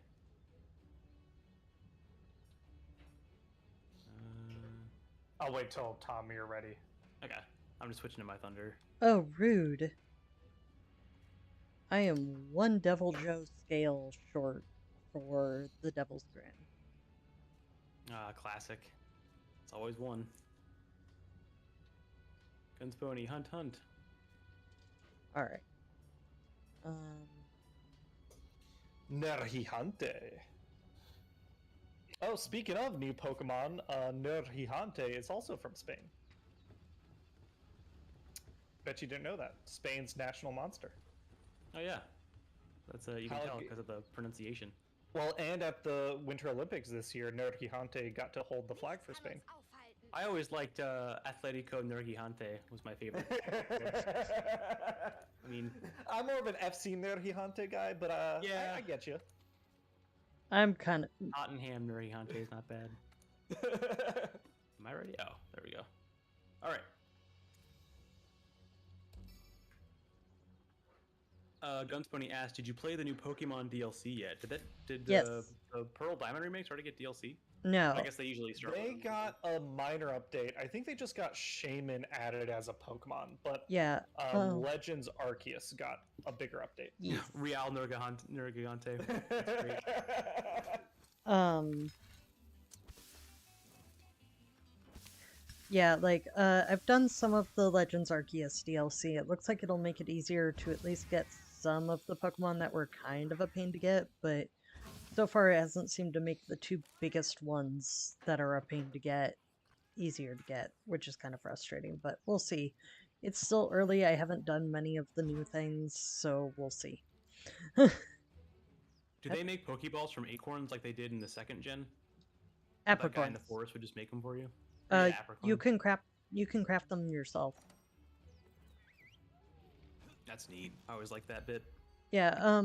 I'll wait till Tom, you're ready. Okay, I'm just switching to my thunder. Oh, rude. I am one Devil Joe scale short for the Devil's Grin. Classic. It's always one. Guns pony, hunt, hunt. Alright. Nergigante. Oh, speaking of new Pokemon, Nergigante is also from Spain. Bet you didn't know that. Spain's national monster. Oh yeah, that's you can tell because of the pronunciation. Well, and at the Winter Olympics this year, Nergigante got to hold the flag for Spain. I always liked Atletico Nergigante was my favorite. I mean, I'm more of an FC Nergigante guy, but yeah, I get you. I'm kind of... Tottenham Nergigante is not bad. Am I ready? Oh, there we go. All right. Guns Pony asked, "Did you play the new Pokemon DLC yet? Did Yes. the Pearl Diamond remake start to get DLC? No. I guess they usually start. They got a minor update. I think they just got Shaman added as a Pokemon, but Yeah. Legends Arceus got a bigger update. Yeah. Real Nergigante. Yeah, like, I've done some of the Legends Arceus DLC. It looks like it'll make it easier to at least get some of the Pokemon that were kind of a pain to get, but so far it hasn't seemed to make the two biggest ones that are a pain to get easier to get, which is kind of frustrating, but we'll see. It's still early, I haven't done many of the new things, so we'll see. Do they make Pokeballs from acorns like they did in the second gen? That guy in the Apricorns. forest would just make them for you? You can craft them yourself. That's neat. I always like that bit. Yeah,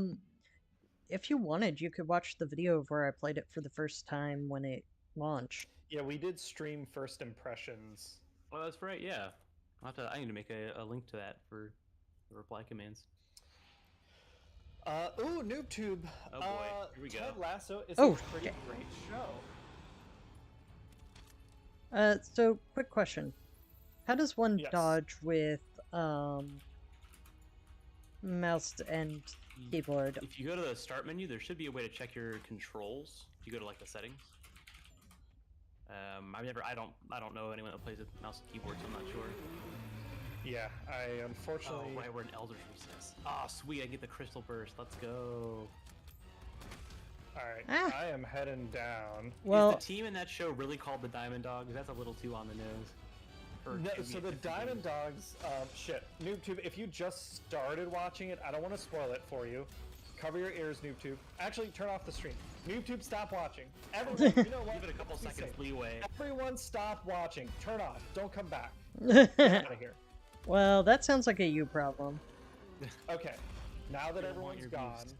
if you wanted, you could watch the video of where I played it for the first time when it launched. Yeah, we did stream first impressions. Oh, that's right. Yeah, I need to make a link to that for the reply commands. Ooh, NoobTube. Oh boy, here we go. Ted Lasso is Oh, a pretty okay. great show. So quick question. How does one Yes. dodge with, mouse and keyboard? If you go to the start menu, there should be a way to check your controls. If you go to like the settings. I don't know anyone that plays with mouse and keyboard, so I'm not sure. Yeah, I unfortunately... Oh, right, we're in Elder's Recess. Oh, sweet, I get the Crystal Burst. Let's go. Alright, Ah. I am heading down. Well, Is the team in that show really called the Diamond Dogs? That's a little too on the nose. Or No, too so the different Diamond things. Dogs, shit. NoobTube, if you just started watching it, I don't want to spoil it for you. Cover your ears, NoobTube. Actually, turn off the stream. NoobTube, stop watching. Everyone, you know what? Give it a couple Be seconds safe. leeway. Everyone stop watching. Turn off. Don't come back. Get out of here. well, that sounds like a you problem. Okay, now that Don't want everyone's your gone, boost.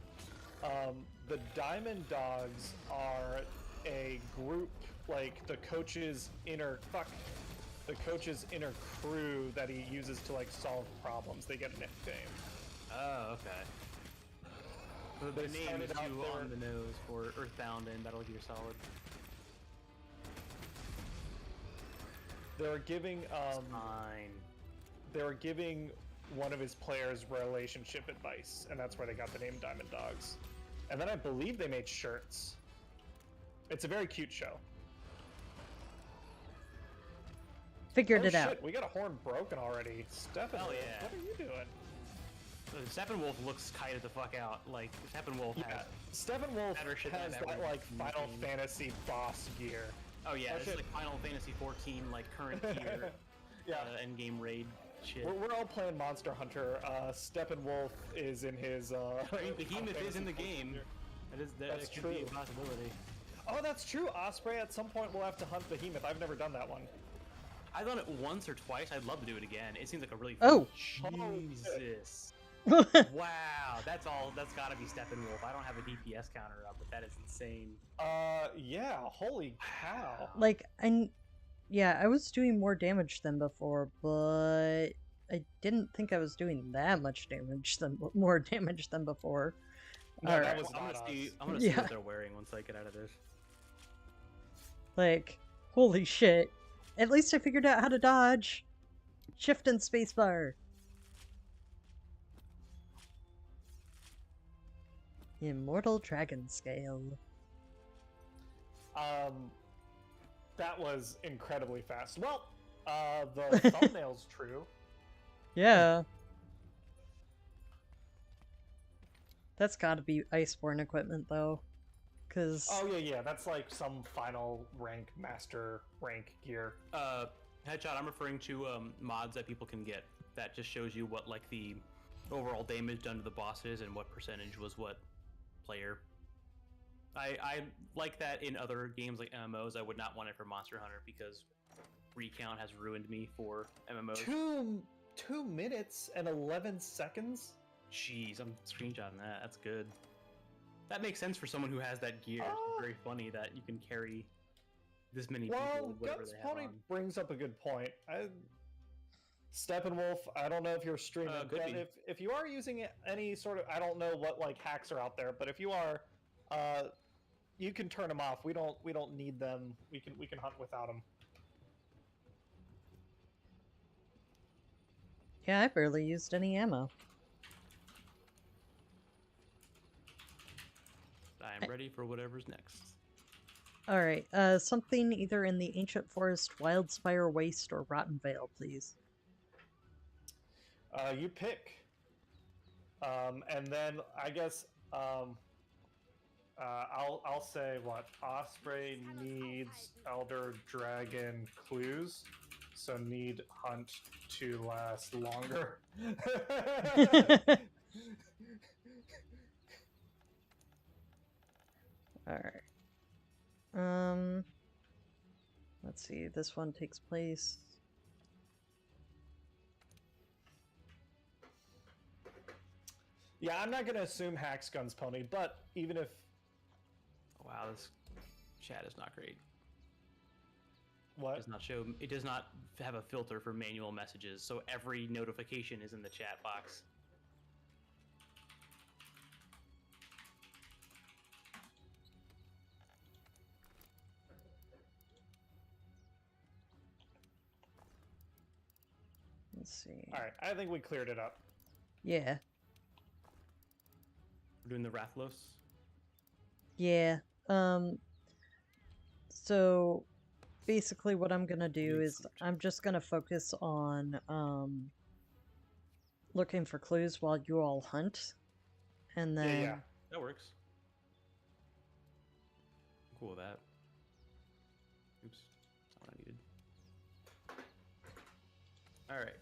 the Diamond Dogs are a group, like the coach's inner crew that he uses to like solve problems. They get a nickname. Oh, okay. So the They name started is out too there- on the nose for Earthbound and Metal Gear Solid. They're giving Fine. they were giving one of his players relationship advice, and that's where they got the name Diamond Dogs. And then I believe they made shirts. It's a very cute show. Figured Oh, it out. shit, we got a horn broken already. Stephen, Hell yeah. what are you doing? Steppenwolf looks kited the fuck out. Like, Steppenwolf Yeah, has... Steppenwolf better shit than has I've that ever like seen Final in- Fantasy boss gear. Oh yeah, Oh, it's shit. like Final Fantasy 14, like, current tier Yeah. endgame raid shit. We're all playing Monster Hunter. Steppenwolf is in his. I mean, Behemoth is in the game. That That's could be true. a possibility. Oh, that's true. Osprey. At some point, we'll have to hunt Behemoth. I've never done that one. I've done it once or twice. I'd love to do it again. It seems like a really Oh! fun... Jesus. Wow, that's all. That's got to be Steppenwolf. I don't have a DPS counter up, but that is insane. Yeah, holy cow. Like, yeah, I was doing more damage than before, but I didn't think I was doing that much damage more damage than before. No, that was I'm not gonna see. us. I'm gonna see Yeah. what they're wearing once I get out of this. Like, holy shit. At least I figured out how to dodge. Shift and spacebar. Immortal Dragon Scale. That was incredibly fast. Well, the thumbnail's true. Yeah. That's gotta be Iceborne equipment, though. Cause... Oh, yeah, that's like some final rank, master rank gear. Headshot, I'm referring to mods that people can get that just shows you what like the overall damage done to the bosses and what percentage was what player. I like that in other games like MMOs. I would not want it for Monster Hunter because recount has ruined me for MMOs. 2 minutes and 11 seconds? Jeez, I'm screenshotting that. That's good. That makes sense for someone who has that gear. It's very funny that you can carry this many people with whatever Guts they have Pony on. brings up a good point. Steppenwolf, I don't know if you're streaming, but if you are using any sort of, I don't know what like hacks are out there, but if you are, you can turn them off. We don't need them. We can hunt without them. Yeah, I barely used any ammo. I'm ready for whatever's next. Alright, something either in the Ancient Forest, Wildspire Waste, or Rotten Vale, please. You pick. And then I guess I'll say what Osprey needs Elder Dragon clues, so need hunt to last longer. Alright. Let's see, this one takes place... Yeah, I'm not gonna assume hacks guns pony, but even if... Wow, this chat is not great. What? It does not show. It does not have a filter for manual messages, so every notification is in the chat box. Let's see. Alright, I think we cleared it up. Yeah. We're doing the Rathlos. Yeah. So basically what I'm gonna do is I'm just gonna focus on looking for clues while you all hunt. And then Yeah. That works. I'm cool with that. Oops. That's not what I needed. Alright.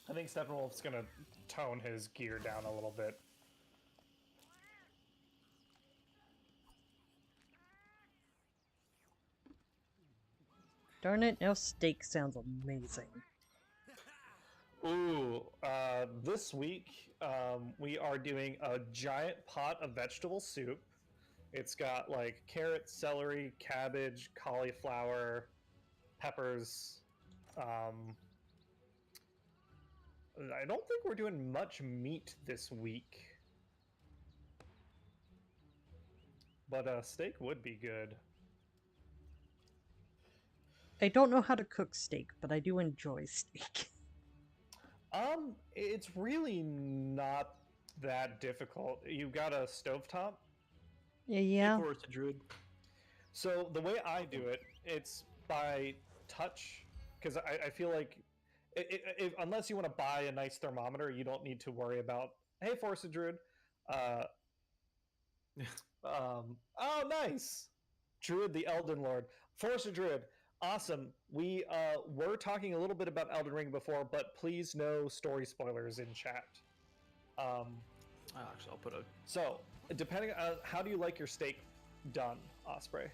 I think Steppenwolf's gonna tone his gear down a little bit. darn it, now steak sounds amazing. Ooh, this week we are doing a giant pot of vegetable soup. It's got like carrots, celery, cabbage, cauliflower, peppers. I don't think we're doing much meat this week. But steak would be good. I don't know how to cook steak, but I do enjoy steak. It's really not that difficult. You've got a stovetop? Yeah. Forest to Druid. So the way I do it, it's by touch, because I feel like unless you want to buy a nice thermometer, you don't need to worry about, hey, Forested Druid. Oh, nice. Druid the Elden Lord. Forested Druid. Awesome. We were talking a little bit about Elden Ring before, but please no story spoilers in chat. Actually, I'll put a. So, depending on how do you like your steak done, Osprey?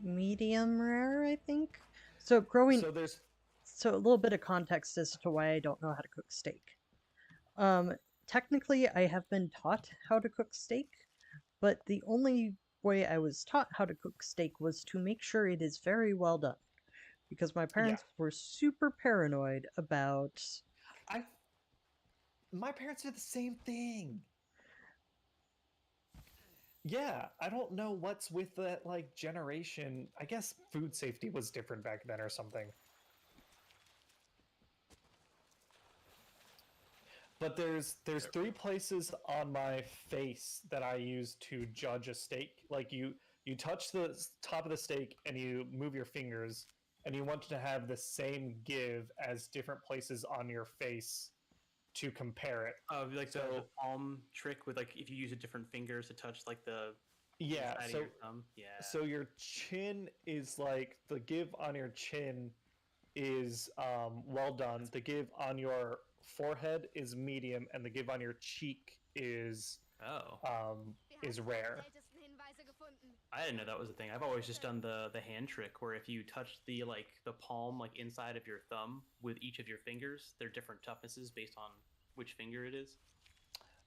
Medium rare, I think. So growing So there's so a little bit of context as to why I don't know how to cook steak. Um, Technically, I have been taught how to cook steak, but the only way I was taught how to cook steak was to make sure it is very well done, because my yeah. parents were super paranoid about. I my parents did the same thing. Yeah, I don't know what's with that like generation. I guess food safety was different back then or something. But there's three places on my face that I use to judge a steak. Like you touch the top of the steak and you move your fingers and you want to have the same give as different places on your face to compare it. Like the So palm trick with like if you use a different fingers to touch like the yeah, inside of your thumb. Yeah. so your chin is like the give on your chin is well done. The give on your forehead is medium, and the give on your cheek Oh. Is rare. I didn't know that was a thing. I've always just done the hand trick where if you touch the palm like inside of your thumb with each of your fingers, they're different toughnesses based on which finger it is.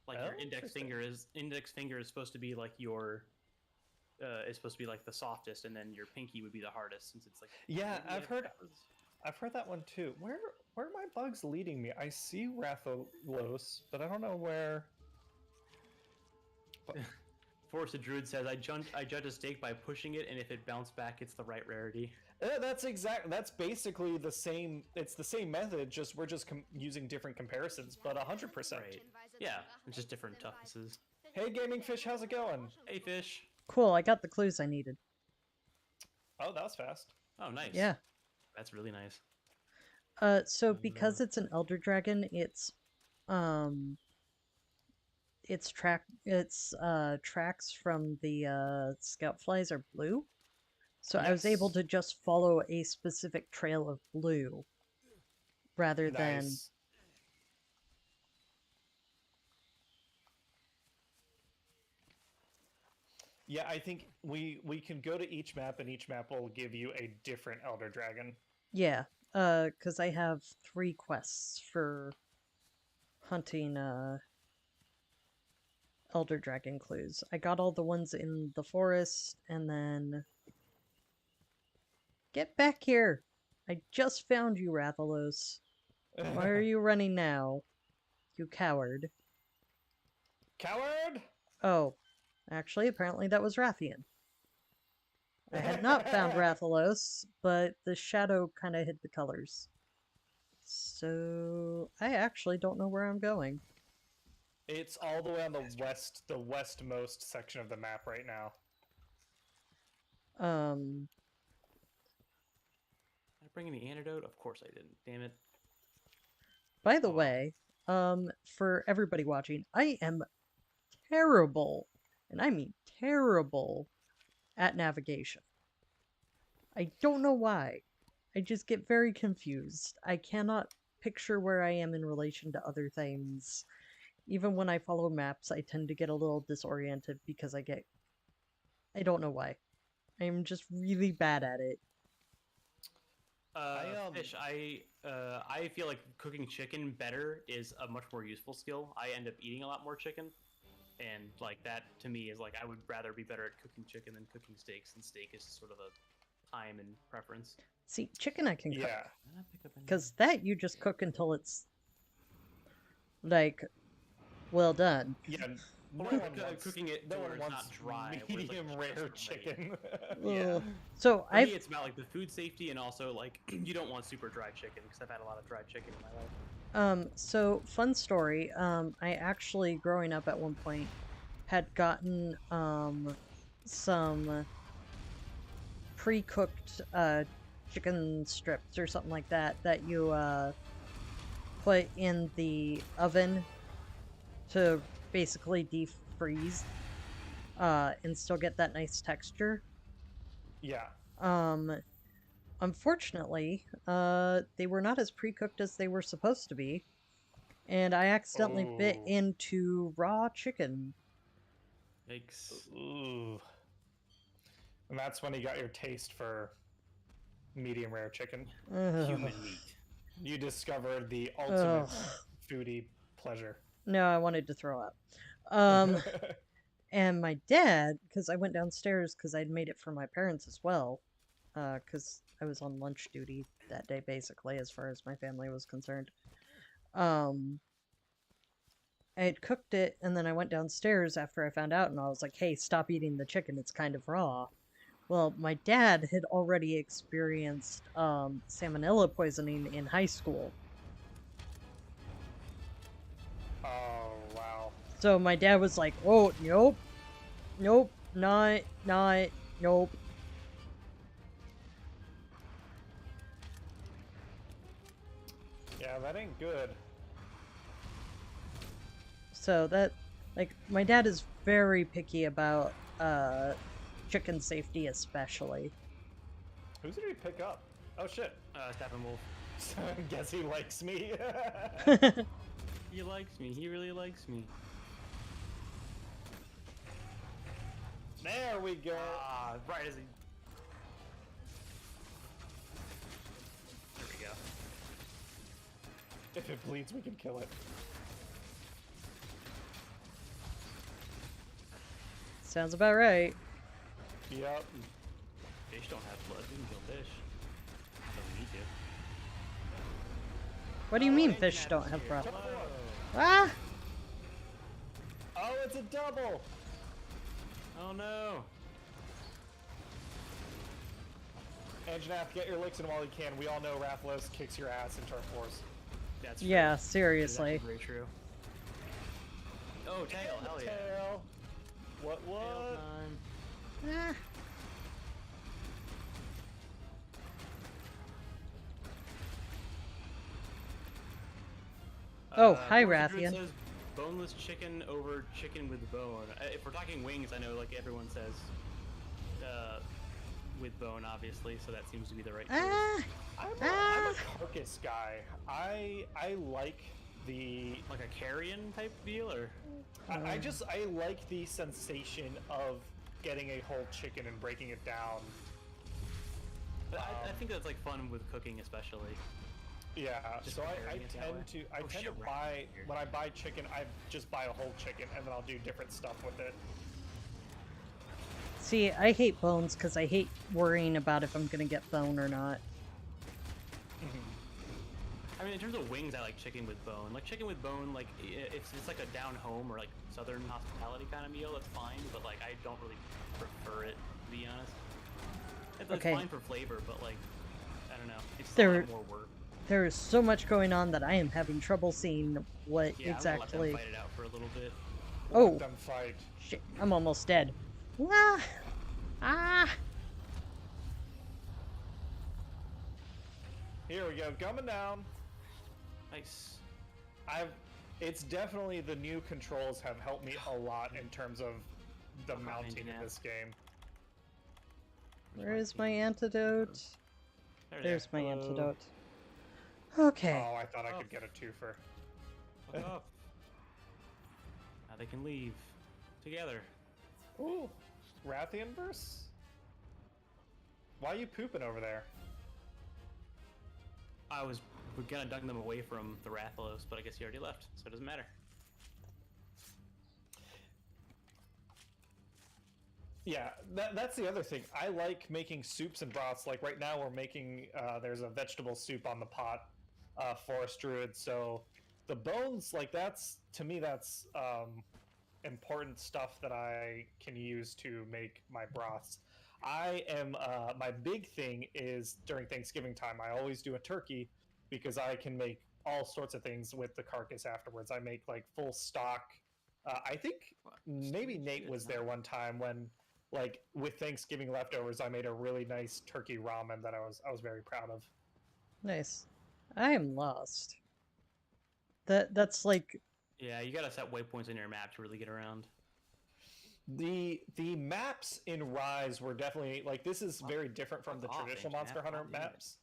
Like your index finger is supposed to be like your is supposed to be like the softest, and then your pinky would be the hardest since it's like yeah. I've heard that one too. Where are my bugs leading me? I see Rathalos, but I don't know where. Force of Druid says, I judge a steak by pushing it, and if it bounced back, it's the right rarity. That's basically the same. It's the same method. Just we're just using different comparisons, but 100%. Right. Yeah, it's just different toughnesses. Hey, Gaming Fish, how's it going? Hey, Fish. Cool, I got the clues I needed. Oh, that was fast. Oh, nice. Yeah. That's really nice. So because it's an Elder Dragon, its tracks from the scout flies are blue. So I was able to just follow a specific trail of blue rather than. Yeah, I think we can go to each map, and each map will give you a different Elder Dragon. Yeah, because I have 3 quests for hunting Elder Dragon clues. I got all the ones in the forest, and then... Get back here! I just found you, Rathalos. Why are you running now? You coward. Coward? Oh, actually, apparently that was Rathian. I had not found Rathalos, but the shadow kind of hid the colors. So, I actually don't know where I'm going. It's all the way on the westmost section of the map right now. Did I bring in the antidote? Of course I didn't. Damn it. By the way, for everybody watching, I am terrible, and I mean terrible, at navigation. I don't know why. I just get very confused. I cannot picture where I am in relation to other things. Even when I follow maps, I tend to get a little disoriented because I don't know why. I'm just really bad at it. Fish, I feel like cooking chicken better is a much more useful skill. I end up eating a lot more chicken, and like that to me is like I would rather be better at cooking chicken than cooking steaks, and steak is sort of a time and preference. See, chicken I can cook. Because that you just cook until it's like well done. Yeah. Cooking it to where it's not dry. Medium rare chicken. Yeah. So For me, it's about like the food safety, and also like you don't want super dry chicken because I've had a lot of dry chicken in my life. So fun story. I actually growing up at one point had gotten some pre-cooked chicken strips or something like that you put in the oven to basically defreeze and still get that nice texture. Yeah. Unfortunately, they were not as pre-cooked as they were supposed to be, and I accidentally bit Oh. into raw chicken. Yikes. Ooh. And that's when you got your taste for medium rare chicken. Ugh. Human meat. You discovered the ultimate Ugh. foodie pleasure. No, I wanted to throw up. Um, and my dad, because I went downstairs because I'd made it for my parents as well, because I was on lunch duty that day, basically, as far as my family was concerned. Um, I had cooked it, and then I went downstairs after I found out, and I was like, hey, stop eating the chicken, it's kind of raw. Well, my dad had already experienced salmonella poisoning in high school. Oh, wow. So my dad was like, oh, nope, nope, not, nope. Yeah, that ain't good. So that, like, my dad is very picky about chicken safety, especially. Who did he pick up? Oh, shit. Steppenwolf. Guess he likes me. He likes me. He really likes me. There we go. Ah, right as he. There we go. If it bleeds, we can kill it. Sounds about right. Yep. Fish don't have blood. We can kill fish. Don't need to. What do you Oh, mean Agent fish Adam's don't have here. breath? Hello. Ah! Oh, it's a double. Oh no! Anjanath, get your licks in while you can. We all know Rathalos kicks your ass in Turf Wars. That's true. Yeah, That is seriously. actually very true. Oh, tail! Hell yeah! Tail. What? Tail time. Ah. Oh, hi, Forrest Druid Rathian. says boneless chicken over chicken with bone. If we're talking wings, I know like everyone says with bone, obviously, so that seems to be the right choice. Ah! I'm Ah! a carcass guy. I like the Like a carrion type deal, or I like the sensation of getting a whole chicken and breaking it down. I think that's like fun with cooking, especially. Yeah, Just so I preparing it that way. tend to Shit, buy right. when I buy chicken, I just buy a whole chicken and then I'll do different stuff with it. See, I hate bones because I hate worrying about if I'm gonna get bone or not. I mean, in terms of wings, I like chicken with bone. Like chicken with bone, like if it's like a down home or like southern hospitality kind of meal, that's fine. But like, I don't really prefer it, to be honest. It's Okay. fine for flavor, but like, I don't know. It's There- a lot more work. There is so much going on that I am having trouble seeing what Yeah, exactly. I'm gonna let them fight it out for a little bit. Oh. Let them fight. Shit, I'm almost dead. Ah! Ah! Here we go, coming down. Nice. It's definitely the new controls have helped me a lot in terms of the Oh, mounting in yeah. this game. Where is my antidote? There's my Hello. antidote. Okay. Oh, I thought I could get a twofer. Look up. Now they can leave together. Ooh, Rathian verse? Why are you pooping over there? We're gonna dunk them away from the Rathalos, but I guess he already left, so it doesn't matter. Yeah, that's the other thing. I like making soups and broths. Like right now, we're making there's a vegetable soup on the pot, Forest Druid. So the bones, like that's to me, that's important stuff that I can use to make my broths. I am my big thing is during Thanksgiving time. I always do a turkey because I can make all sorts of things with the carcass afterwards. I make like full stock. I think maybe Nate was there one time when, like, with Thanksgiving leftovers, I made a really nice turkey ramen that I was very proud of. Nice. I am lost. That's like Yeah, you gotta set waypoints on your map to really get around. The maps in Rise were definitely like this is very different from the Fuck off, traditional Agent Monster F, Hunter I'll do it. maps.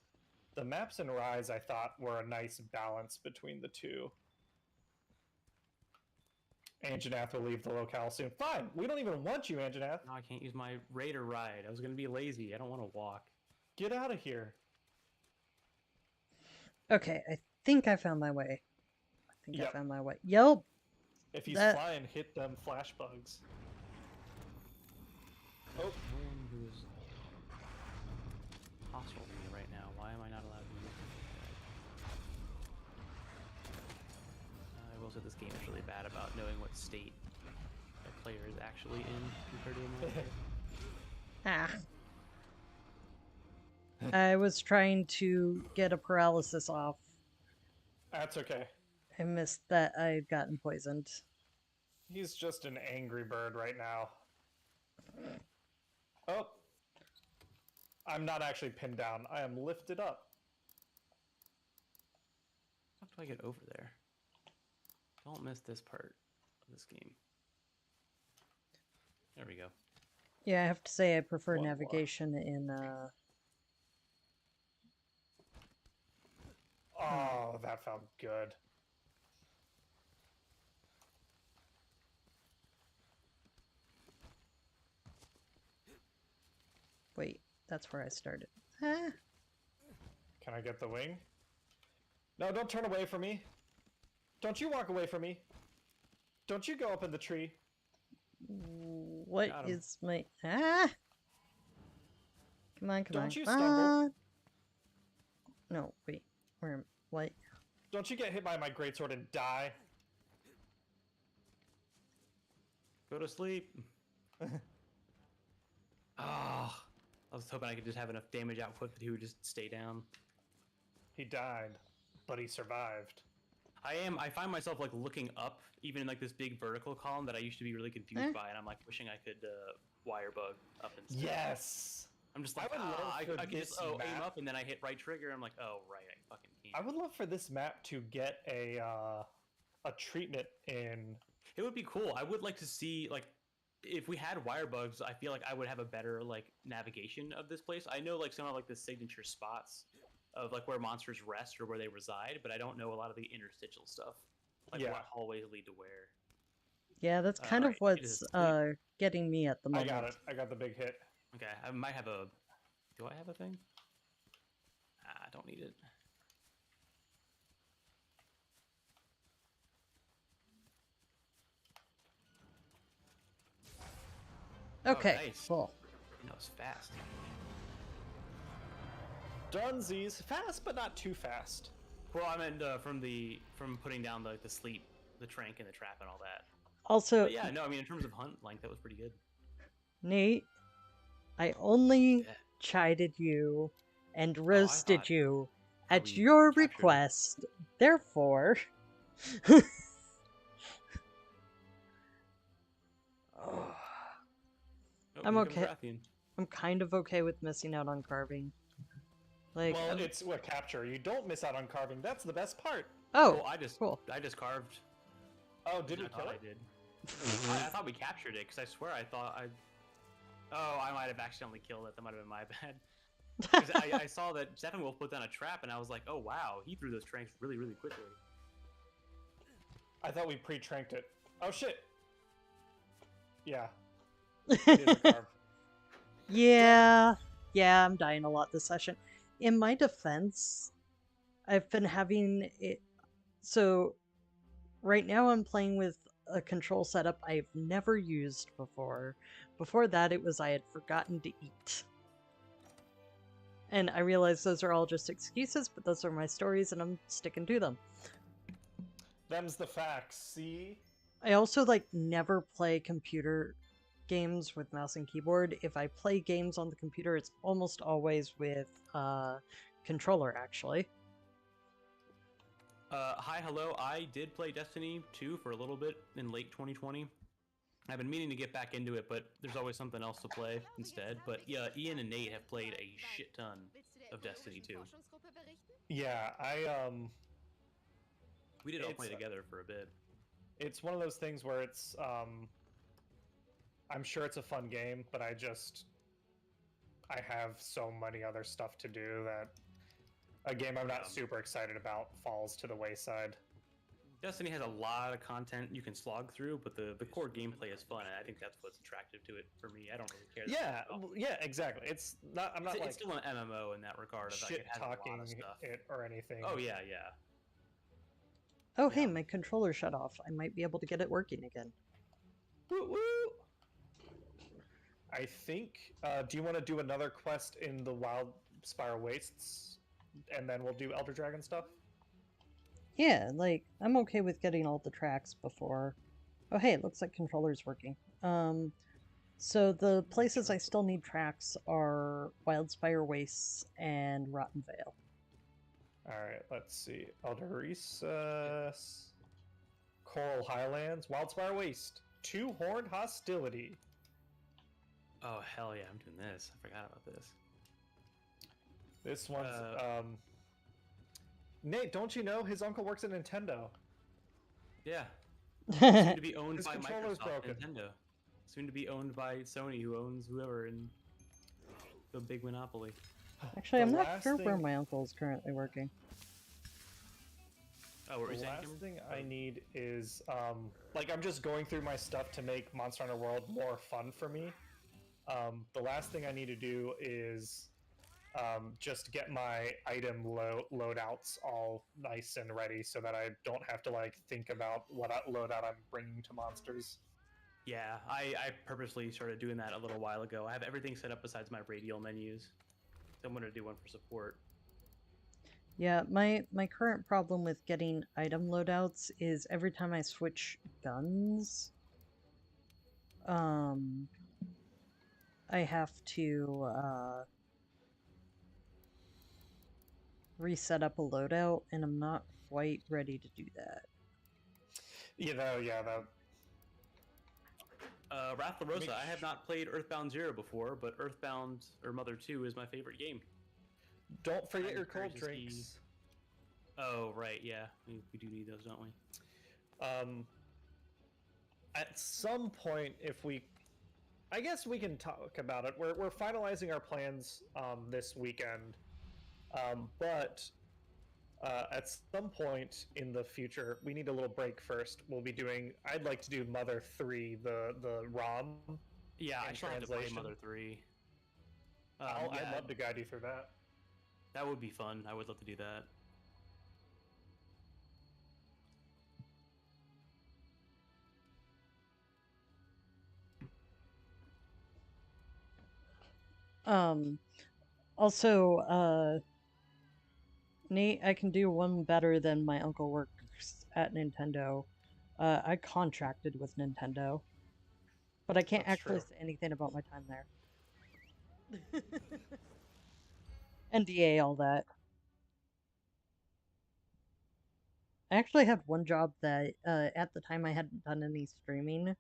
The maps in Rise I thought were a nice balance between the two. Anjanath will leave the locale soon. Fine, we don't even want you, Anjanath. No, I can't use my Raider ride. I was gonna be lazy. I don't want to walk. Get out of here. Okay, I think I found my way. I Yep. found my way. Yep. If he's That- flying, hit them flash bugs. Oh, No one who is hostile to me right now. Why am I not allowed to use it? I will say this game is really bad about knowing what state a player is actually in compared to another player. Ah. I was trying to get a paralysis off. that's okay. I missed that I had gotten poisoned. He's just an angry bird right now. Oh. I'm not actually pinned down. I am lifted up. How do I get over there? Don't miss this part of this game. There we go. Yeah, I have to say I prefer One more. navigation in Oh, that felt good. Wait, that's where I started. Ah. Can I get the wing? No, don't turn away from me. Don't you walk away from me. Don't you go up in the tree. What Got him. is my ah? Come on, come Don't on. you come stumble. on. No, wait. Where? What? Don't you get hit by my greatsword and die. Go to sleep. Ah, I was hoping I could just have enough damage output that he would just stay down. He died, but he survived. I find myself like looking up, even in like this big vertical column that I used to be really confused by, and I'm like wishing I could wire bug up instead. Yes! I'm just I like, would love I for could just this aim map- up and then I hit right trigger. I'm like, oh right, I fucking can't. I would love for this map to get a treatment in. It would be cool. I would like to see like if we had wire bugs. I feel like I would have a better like navigation of this place. I know like some of like the signature spots of like where monsters rest or where they reside, but I don't know a lot of the interstitial stuff, like Yeah. what hallways lead to where. Yeah, that's kind of Alright, it is what's getting me at the I moment. got it. I got the big hit. Okay, I might have a. Do I have a thing? I don't need it. Okay, nice. cool. That was fast. Dunsies. Fast, but not too fast. Well, I meant from putting down the sleep, the trank, and the trap, and all that. Also, But yeah, no, I mean in terms of hunt length, that was pretty good. Nate, I only Yeah. chided you and roasted thought you at we your captured it. request. Therefore, Oh, I'm here comes okay. Rathian. I'm kind of okay with missing out on carving. Like, Well, it's a capture. You don't miss out on carving. That's the best part. oh, Well, I just cool. carved. Oh, did we I kill thought I it? did. I thought we captured it because I swear I thought I. Oh, I might have accidentally killed it. That might have been my bad. 'Cause I saw that Steppenwolf put down a trap, and I was like, oh wow, he threw those tranks really, really quickly. I thought we pre-tranked it. Oh shit. Yeah. It is a carve. Yeah, I'm dying a lot this session. In my defense, I've been having it. So, right now I'm playing with a control setup I've never used before. Before that, it was I had forgotten to eat. And I realize those are all just excuses, but those are my stories and I'm sticking to them. Them's the facts. See? I also never play computer games with mouse and keyboard. If I play games on the computer, it's almost always with controller actually. Hi, hello. I did play Destiny 2 for a little bit in late 2020. I've been meaning to get back into it, but there's always something else to play instead. But yeah, Ian and Nate have played a shit ton of Destiny 2. Yeah, We did all It's- play together for a bit. it's one of those things where it's I'm sure it's a fun game, but I have so many other stuff to do that a game I'm not super excited about falls to the wayside. Destiny has a lot of content you can slog through, but the core gameplay is fun, and I think that's what's attractive to it for me. I don't really care. Yeah, yeah, exactly. It's not. I'm not like it's still an MMO in that regard. Of, like, shit it has a lot talking of stuff. it or anything. Oh yeah, yeah. Oh, hey, my controller shut off. I might be able to get it working again. Woo woo! I think. Do you want to do another quest in the Wild Spire Wastes, and then we'll do Elder Dragon stuff? Yeah, like, I'm okay with getting all the tracks before. Oh, hey, it looks like controller's working. So the places I still need tracks are Wildspire Wastes and Rotten Vale. Alright, let's see. Elder Recess, Coral Highlands, Wildspire Waste, Two Horned Hostility. Oh hell yeah, I'm doing this. I forgot about this. This one's Nate, don't you know his uncle works at Nintendo? Yeah. Soon to be owned His by controller's Microsoft, broken. Nintendo. Soon to be owned by Sony, who owns whoever in the big monopoly. Actually, I'm The not last sure where thing- my uncle is currently working. Oh, what were you The saying, last Cameron? thing I need is like I'm just going through my stuff to make Monster Hunter World more fun for me. The last thing I need to do is just get my item loadouts all nice and ready so that I don't have to like think about what loadout I'm bringing to monsters. Yeah, I purposely started doing that a little while ago. I have everything set up besides my radial menus. So I'm going to do one for support. Yeah, my current problem with getting item loadouts is every time I switch guns, I have to reset up a loadout, and I'm not quite ready to do that. Yeah, that. Wrath La Rosa, I have not played Earthbound 0 before, but Earthbound or Mother 2 is my favorite game. Don't forget I'm your cold curious to see- drinks. Oh, right, yeah. We do need those, don't we? At some point, I guess we can talk about it. We're finalizing our plans this weekend, but at some point in the future, we need a little break first. I'd like to do Mother 3, the ROM. Yeah, I in still have to play translation. Mother 3. I'd love to guide you through that. That would be fun. I would love to do that. Also, Nate, I can do one better than my uncle works at Nintendo. I contracted with Nintendo, but I can't That's actually true. say anything about my time there. NDA, all that. I actually had one job that at the time I hadn't done any streaming,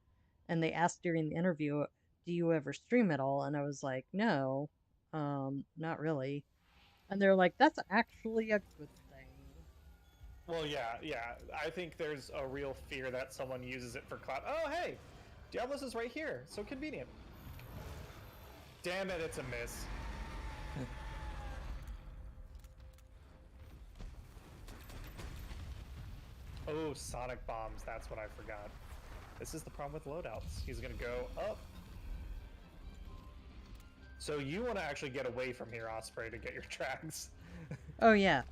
and they asked during the interview, "Do you ever stream at all?" And I was like, "No, not really." And they're like, "That's actually a good thing." Well, yeah. I think there's a real fear that someone uses it for clout. Oh, hey, Diablos is right here. So convenient. Damn it, it's a miss. Oh, sonic bombs. That's what I forgot. This is the problem with loadouts. He's gonna go up. So you want to actually get away from here, Osprey, to get your tracks. Oh yeah,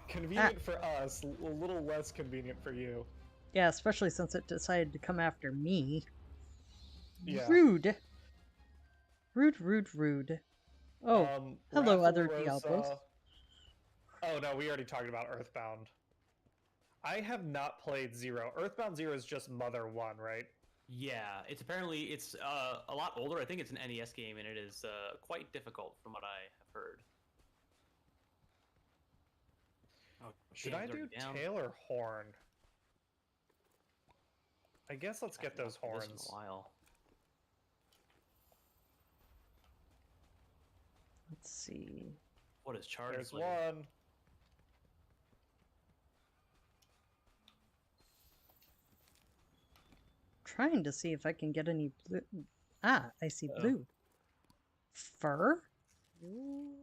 Convenient for us, a little less convenient for you. yeah, especially since it decided to come after me. Yeah. Rude. Rude. Oh, hello, Wrath other La Rosa- Diablos. Oh no, we already talked about Earthbound. I have not played Zero. Earthbound Zero is just Mother 1, right? Yeah, it's a lot older. I think it's an NES game, and it is quite difficult from what I have heard. Oh, Should damn, I it's do already down. tail or horn? I guess let's get those I haven't done this horns. in a while. Let's see. What is charged? There's one. Trying to see if I can get any blue. Ah, I see blue. Fur?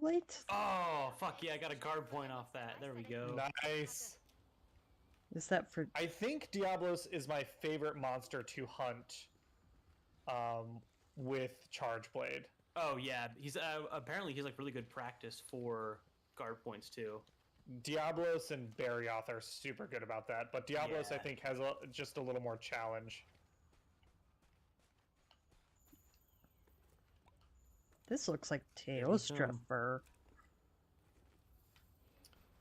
Wait. Oh fuck yeah! I got a guard point off that. There we go. Nice. Is that for... I think Diablos is my favorite monster to hunt with Charge Blade. Oh yeah, he's apparently he's like really good practice for guard points too. Diablos and Barioth are super good about that, but Diablos Yeah. I think has just a little more challenge. This looks like Here we Teostra come. fur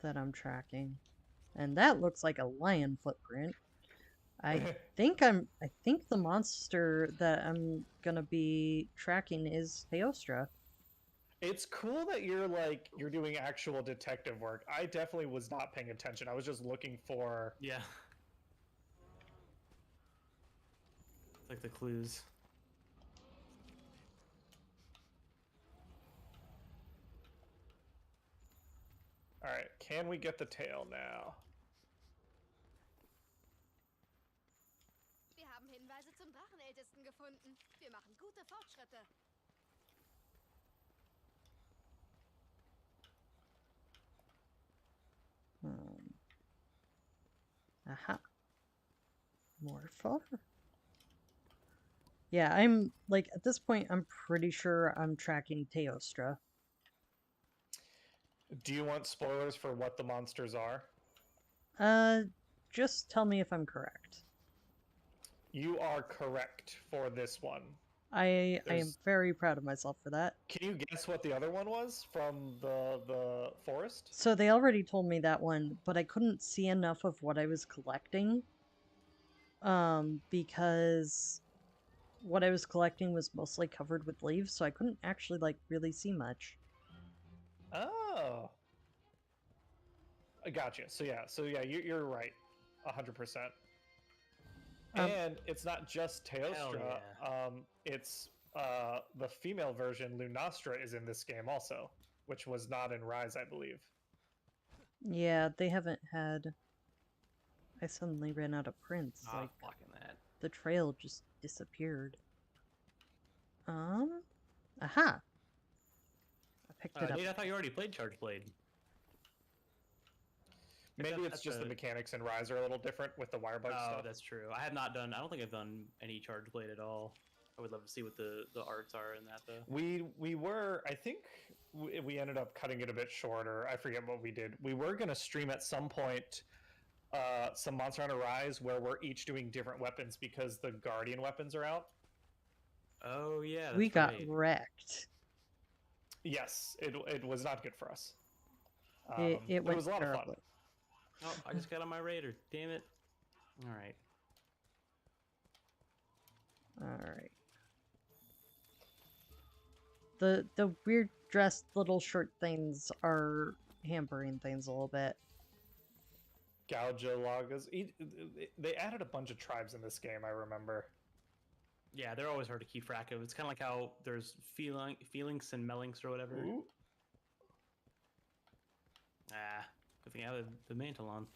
that I'm tracking. And that looks like a lion footprint. I think the monster that I'm gonna be tracking is Teostra. It's cool that you're doing actual detective work. I definitely was not paying attention. I was just looking for Yeah. It's like the clues. All right, can we get the tail now? Wir haben Hinweise zum Drachenältesten gefunden. Wir machen gute Fortschritte. Aha. More fur. Yeah, I'm like at this point I'm pretty sure I'm tracking Teostra. Do you want spoilers for what the monsters are? Just tell me if I'm correct. You are correct for this one. I am very proud of myself for that. Can you guess what the other one was from the forest? So they already told me that one, but I couldn't see enough of what I was collecting. Because what I was collecting was mostly covered with leaves, so I couldn't actually like really see much. Oh. I gotcha. So yeah, you're right. 100%. And it's not just Teostra. Yeah. It's the female version, Lunastra, is in this game also, which was not in Rise, I believe. Yeah, they haven't had... I suddenly ran out of prints. Like, blocking that. the trail just disappeared. Aha! I picked it up. Nate, I thought you already played Charge Blade. Maybe it's just the mechanics in Rise are a little different with the wire bug stuff. Oh, that's true. I don't think I've done any Charge Blade at all. I would love to see what the arts are in that though. We were, I think we ended up cutting it a bit shorter. I forget what we did. We were going to stream at some point some Monster Hunter Rise where we're each doing different weapons because the Guardian weapons are out. Oh yeah, that's we got right. wrecked. Yes, it was not good for us. It was a lot terribly. of fun. Oh, I just got on my radar. Damn it. All right. Alright. The weird dressed little short things are hampering things a little bit. Gaujalagas. They added a bunch of tribes in this game, I remember. Yeah, they're always hard to keep track of. It's kind of like how there's Feelinks and Melinks or whatever. Ooh. Good thing I have the mantle on.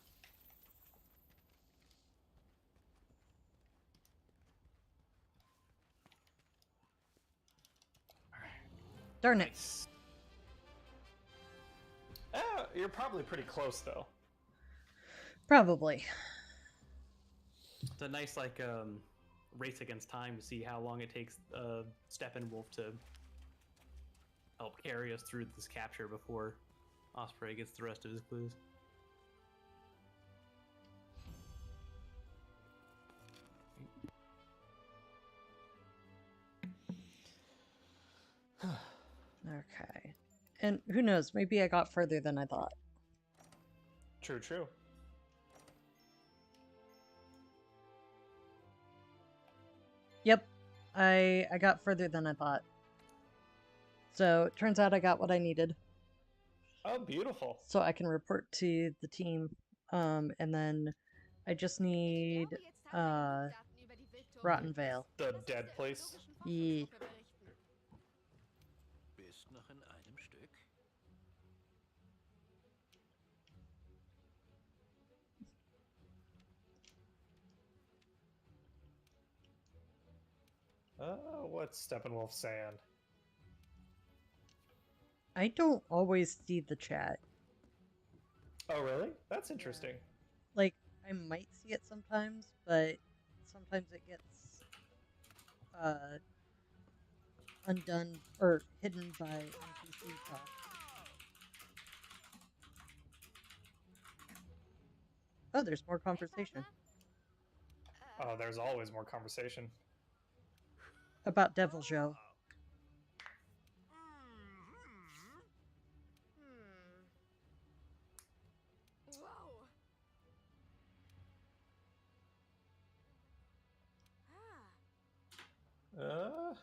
Darn it. Nice. You're probably pretty close, though. Probably. It's a nice like race against time to see how long it takes Steppenwolf to help carry us through this capture before Osprey gets the rest of his clues. Okay. And who knows, maybe I got further than I thought. True, true. Yep. I got further than I thought. So it turns out I got what I needed. Oh, beautiful. So I can report to the team. And then I just need Rotten Vale. The dead place. Yeah. Bist noch in einem Stück? What's Steppenwolf saying? I don't always see the chat. Oh, really? That's interesting. Like, I might see it sometimes, but sometimes it gets uh, undone or hidden by NPC talk. Oh, there's more conversation Oh, there's always more conversation. about Devil Joe. Wow. Uh,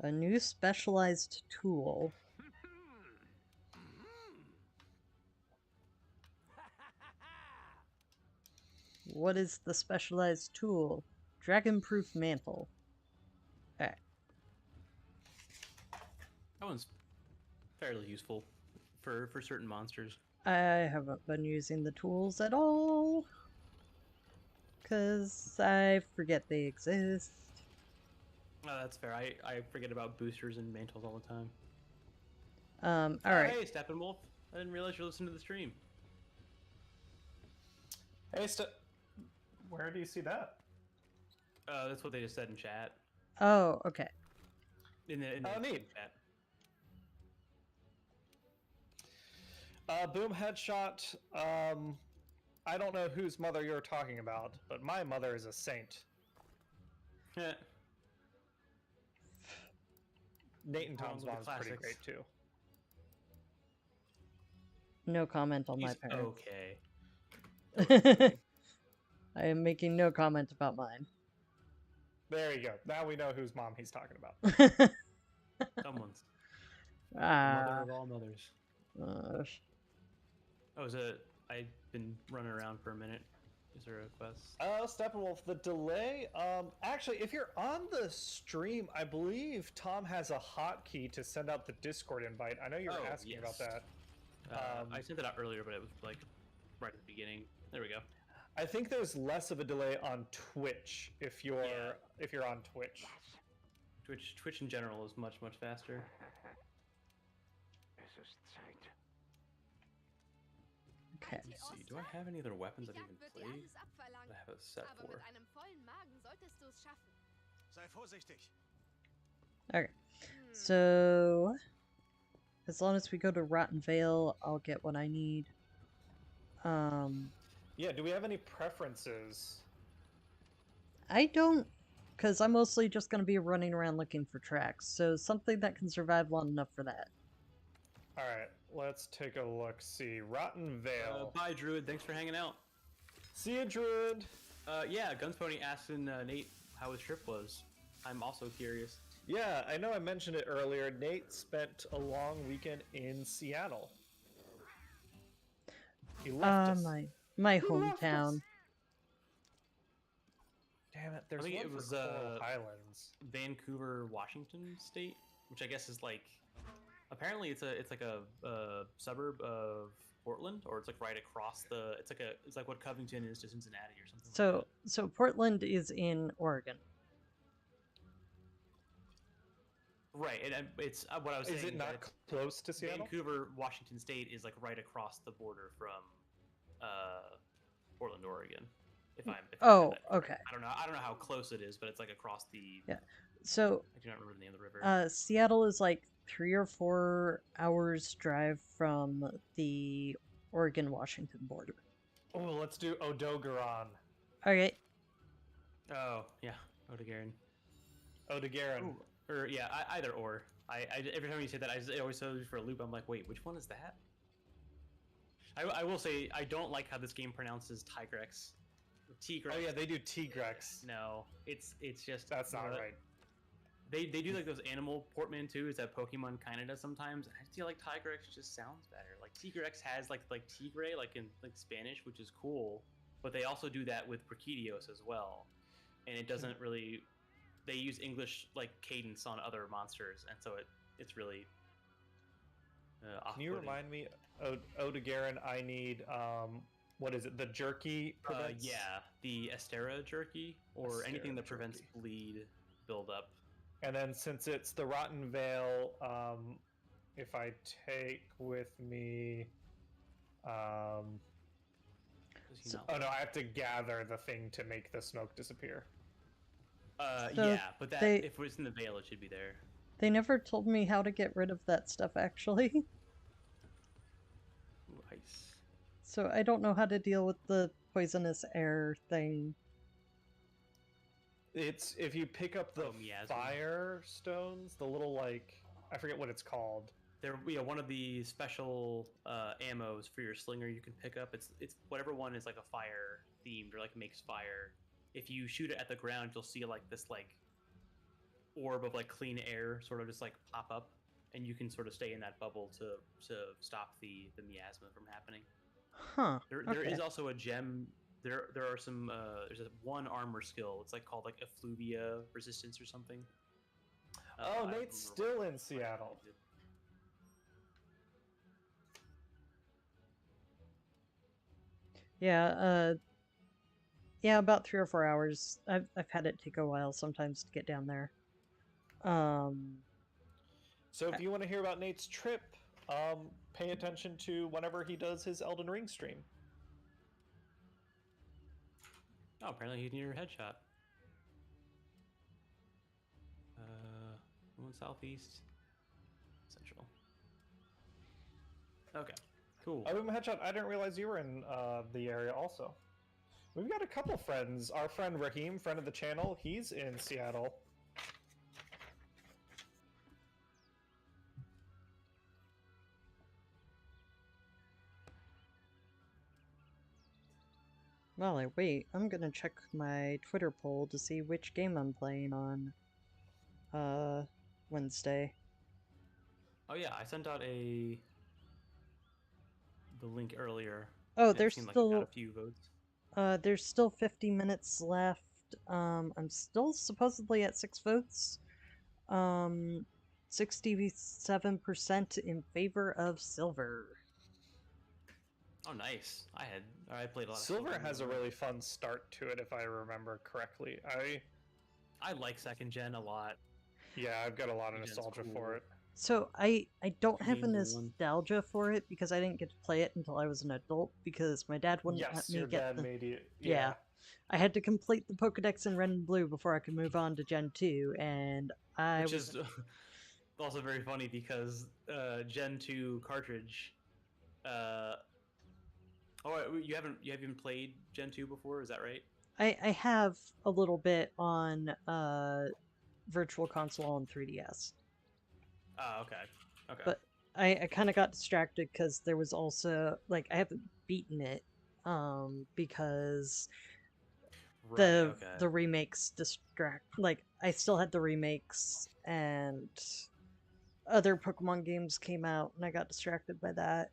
A new specialized tool. What is the specialized tool? Dragon-proof mantle. Alright. That one's fairly useful for certain monsters. I haven't been using the tools at all. Because I forget they exist. Oh, that's fair. I forget about boosters and mantles all the time. Alright. Hey, Steppenwolf. I didn't realize you listened to the stream. hey, where do you see that? That's what they just said in chat. Oh, okay. In the Neat. chat. Boom headshot. I don't know whose mother you're talking about, but my mother is a saint. Nate and Tom's Along with the mom's pretty classics. great too. No comment on my He's parents. okay. I am making no comment about mine. There you go. Now we know whose mom he's talking about. Someone's. The mother of all mothers. Oh, I've been running around for a minute. Is there a quest? Steppenwolf, the delay. Actually, if you're on the stream, I believe Tom has a hotkey to send out the Discord invite. I know you were asking about that. I sent it out earlier, but it was like right at the beginning. There we go. I think there's less of a delay on Twitch if you're on Twitch. Twitch in general is much faster. Okay. Let's see. Do I have any other weapons I've even Jagd wird dir played? alles abverlangt. I have a set Aber for. mit einem vollen Magen solltest du es schaffen. Sei vorsichtig. Okay. So, as long as we go to Rotten Vale, I'll get what I need. Yeah, do we have any preferences? I don't, because I'm mostly just going to be running around looking for tracks, so something that can survive long enough for that. Alright, let's take a look. See, Rotten Vale. Bye, Druid. Thanks for hanging out. See you, Druid. Yeah, Gunspony asking Nate how his trip was. I'm also curious. Yeah, I know I mentioned it earlier. Nate spent a long weekend in Seattle. He left us. My hometown. Damn it, there's I think one it for was Coral Highlands. Vancouver, Washington State, which I guess is like apparently it's like a suburb of Portland, or it's like right across the. It's like what Covington is to Cincinnati or something. So Portland is in Oregon. Right, and it's what I was saying. Is it not close to Seattle? Vancouver, Washington State is like right across the border from Portland, Oregon. If I'm okay. I don't know how close it is, but it's like across the. Yeah. So I do not remember the name of the river. Seattle is like 3 or 4 hours drive from the Oregon-Washington border. Oh, let's do Odogaron. Okay. Oh yeah, Odegaran. Odegaran. Or yeah, either or. I every time you say that, I always throw you for a loop. I'm like, wait, which one is that? I will say I don't like how this game pronounces Tigrex. Tigrex. Oh yeah, they do Tigrex. No, it's just That's not right. They do like those animal portmanteaus that Pokemon kind of does sometimes, and I feel like Tigrex just sounds better. Like Tigrex has like tigre like in like Spanish, which is cool, but they also do that with Prakidios as well, and it doesn't really. They use English like cadence on other monsters, and so it's really. Can you remind me, Odegaran? I need what is it? The jerky prevents. Yeah, the Estera jerky or anything Estera that prevents jerky. bleed buildup. And then since it's the Rotten Veil, if I take with me, Does he not oh no, I have to gather the thing to make the smoke disappear. So yeah, but that they- if it's in the veil, it should be there. They never told me how to get rid of that stuff, actually. Ooh, ice. So I don't know how to deal with the poisonous air thing. It's if you pick up the miasma. fire stones, the little like I forget what it's called. There, one of the special ammos for your slinger you can pick up. It's whatever one is like a fire themed or like makes fire. If you shoot it at the ground, you'll see like this like orb of like clean air sort of just like pop up, and you can sort of stay in that bubble to stop the miasma from happening. Huh. There is also a gem. There are some. There's one armor skill. It's like called like effluvia resistance or something. Oh, I don't Nate's remember still what in Seattle. it is. Yeah, about 3 or 4 hours. I've had it take a while sometimes to get down there. So if you want to hear about Nate's trip, pay attention to whenever he does his Elden Ring stream. Oh, apparently he's near Headshot. One southeast, central. Okay, cool. Oh, Headshot, I didn't realize you were in the area also. We've got a couple friends. Our friend Raheem, friend of the channel, he's in Seattle. While I wait, I'm gonna check my Twitter poll to see which game I'm playing on Wednesday. Oh yeah, I sent out the link earlier. Oh, It there's seemed like it got a few votes. there's still 50 minutes left. I'm still supposedly at 6 votes. 67% in favor of silver. Oh, nice. I played a lot of Silver has a in the- really fun start to it, if I remember correctly. I like second gen a lot. Yeah, I've got a lot of Second gen's nostalgia cool. for it. So I don't have a Games are one. nostalgia for it because I didn't get to play it until I was an adult because my dad wouldn't let Yes, me your get dad the made it. Yeah. I had to complete the Pokedex in Red and Blue before I could move on to Gen 2, and Which is also very funny because Gen 2 cartridge. You haven't played Gen 2 before, is that right? I have a little bit on Virtual Console and 3DS. Oh, okay. Okay. But I kind of got distracted because there was also like I haven't beaten it because right, the remakes distract, like I still had the remakes and other Pokemon games came out and I got distracted by that.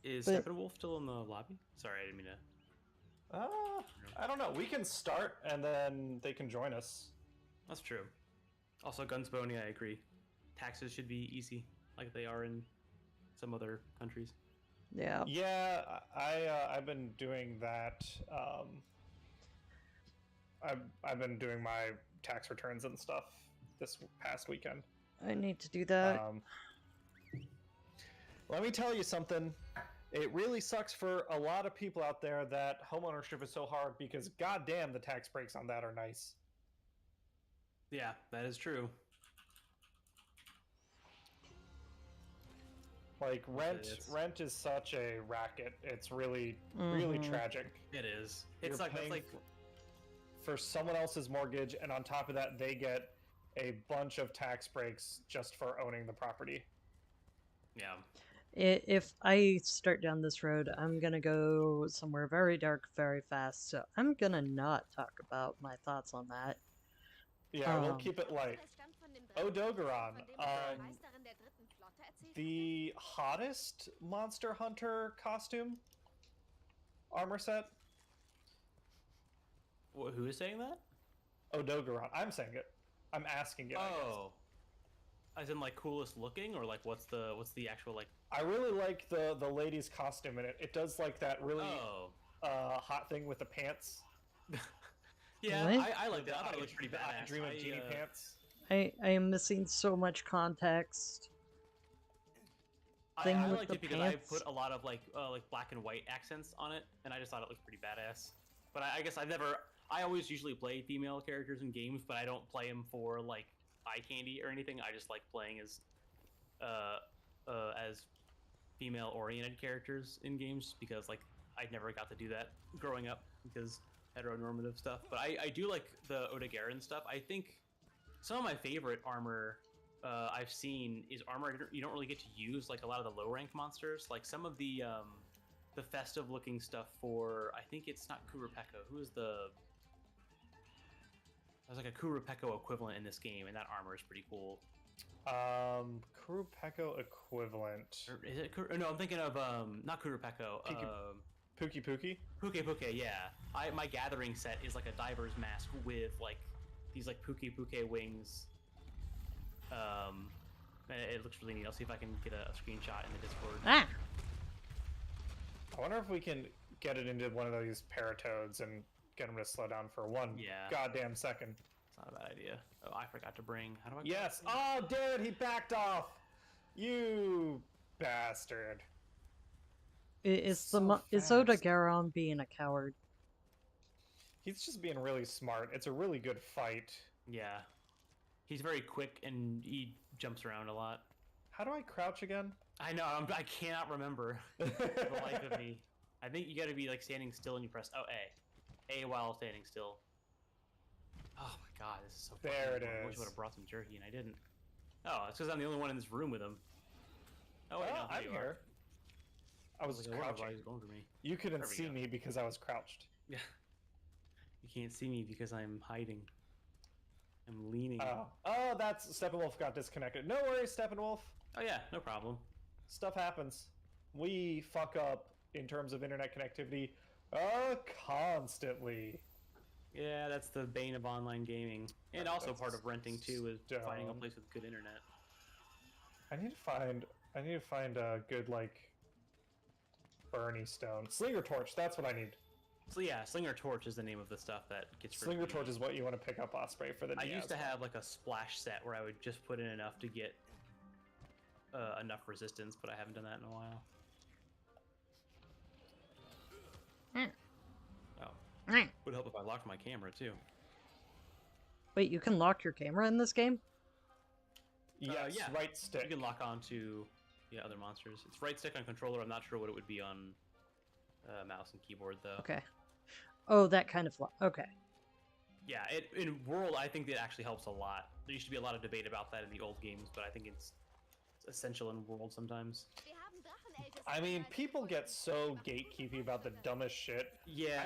Is but- Steppenwolf still in the lobby? Sorry, I didn't mean to. I don't know. We can start and then they can join us. That's true. Also, Gunsbony, I agree. Taxes should be easy, like they are in some other countries. Yeah. Yeah, I've been doing that. I've been doing my tax returns and stuff this past weekend. I need to do that. Let me tell you something. It really sucks for a lot of people out there that homeownership is so hard because goddamn the tax breaks on that are nice. Yeah, that is true. Like rent is such a racket. It's really tragic. It is. You're It's like that's paying like for someone else's mortgage, and on top of that, they get a bunch of tax breaks just for owning the property. yeah. If I start down this road, I'm gonna go somewhere very dark very fast, so I'm gonna not talk about my thoughts on that. Yeah, we'll keep it light. Es stammt von dem Brett, Odogaron, von dem die Meisterin der dritten Flotte erzählt the hottest Monster Hunter costume armor set. Who is saying that? Odogaron. I'm saying it. I'm asking it. I guess. Oh. As in like coolest looking, or like what's the actual like? I really like the lady's costume in it. It does like that really Oh. hot thing with the pants. Yeah, What? I like that. I thought it looked pretty The I badass. Dream of Genie pants. I am missing so much context. Thing I with liked the it because pants. I put a lot of like black and white accents on it, and I just thought it looked pretty badass. But I guess I always usually play female characters in games, but I don't play them for like eye candy or anything. I just like playing as female-oriented characters in games because like I never got to do that growing up because heteronormative stuff. But I do like the Oda Garen stuff. I think some of my favorite armor I've seen is armor you don't really get to use like a lot of the low rank monsters. Like some of the festive looking stuff for I think it's not Kurapeko. Who is the there's like a Kurapeko equivalent in this game, and that armor is pretty cool. Kurapeko equivalent. Or is it? No, I'm thinking of not Kurapeko. Pookie Pookie. Puke, yeah. My gathering set is like a diver's mask with like these like Puke wings. It looks really neat. I'll see if I can get a screenshot in the Discord. Ah! I wonder if we can get it into one of these paratoads and get them to slow down for one goddamn second. It's not a bad idea. Oh, I forgot to bring. How do I? Yes. Oh, dude, he backed off. You bastard. Is So is fast. Oda being a coward? He's just being really smart. It's a really good fight. Yeah. He's very quick and he jumps around a lot. How do I crouch again? I know. I cannot remember for the life of me. I think you got to be like standing still and you press A while standing still. Oh my god, this is so. There it I wish I is. would have brought some jerky and I didn't. Oh, it's because I'm the only one in this room with him. Oh wait, no, there I'm you here. are. I was like, I wonder why crouching. he's going for me. You couldn't There we see go. me because I was crouched. Yeah. You can't see me because I'm hiding. I'm leaning. Oh, that's Steppenwolf got disconnected. No worries, Steppenwolf. Oh yeah, no problem. Stuff happens. We fuck up in terms of internet connectivity constantly. Yeah, that's the bane of online gaming, and also That's part of renting too is finding a dumb. place with good internet. I need to find a good like Bernie stone. Slinger torch, that's what I need. So yeah, Slinger Torch is the name of the stuff that gets rid Slinger of torch is what you want to pick up Osprey for the I Diaz used to one. have like a splash set where I would just put in enough to get enough resistance, but I haven't done that in a while. Oh, would help if I locked my camera too. Wait, you can lock your camera in this game? Yes, yeah. right stick. You can lock on to other monsters. It's right stick on controller. I'm not sure what it would be on mouse and keyboard though. Okay. Oh, that kind of okay. Yeah, in World, I think it actually helps a lot. There used to be a lot of debate about that in the old games, but I think it's essential in World sometimes. Wir haben Drachenältesten I mean, bereit. people get so gatekeepy about the dumbest shit. Yeah.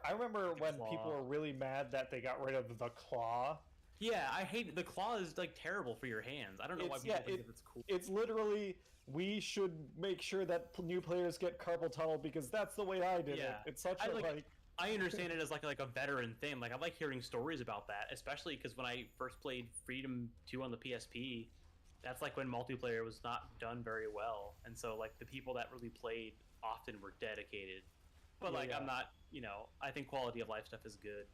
I remember when Claw. people were really mad that they got rid of the claw. Yeah, I hate the claw is like terrible for your hands. I don't know why people think it's cool. It's literally, we should make sure that new players get carpal tunnel because that's the way I did it. Yeah. It's such I a like- I understand it as like a veteran thing. Like I like hearing stories about that, especially because when I first played Freedom 2 on the PSP, that's like when multiplayer was not done very well, and so like the people that really played often were dedicated. But Yeah, like yeah. I'm not, I think quality of life stuff is good.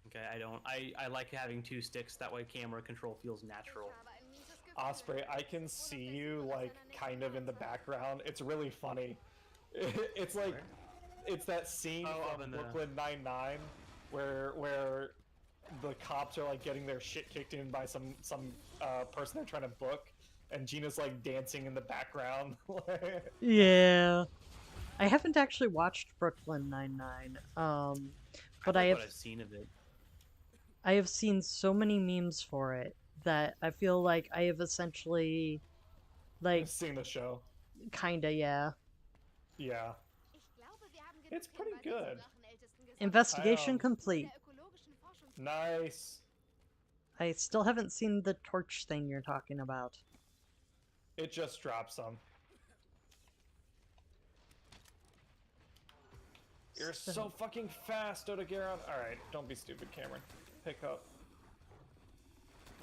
Okay, I like having two sticks. That way camera control feels natural. Ich habe ein mieses Gefühl. Osprey, I can see you like kind of in the background. It's really funny. It's like, it's that scene Oh, from in the- Brooklyn Nine-Nine where the cops are like getting their shit kicked in by some person they're trying to book, and Gina's like dancing in the background. Yeah. I haven't actually watched Brooklyn Nine-Nine. But I like have what I've seen of it. I have seen so many memes for it that I feel like I have essentially like Seeing the show. kinda, yeah. Yeah. Ich glaube, wir haben genug It's pretty Hinweise zur good. Drachenältesten gesammelt. Investigation I, complete. Der ökologischen Forschungs- Nice. I still haven't seen the torch thing you're talking about. It just dropped some. You're so fucking fast, Odegaron. Alright, don't be stupid, Cameron. Pick up.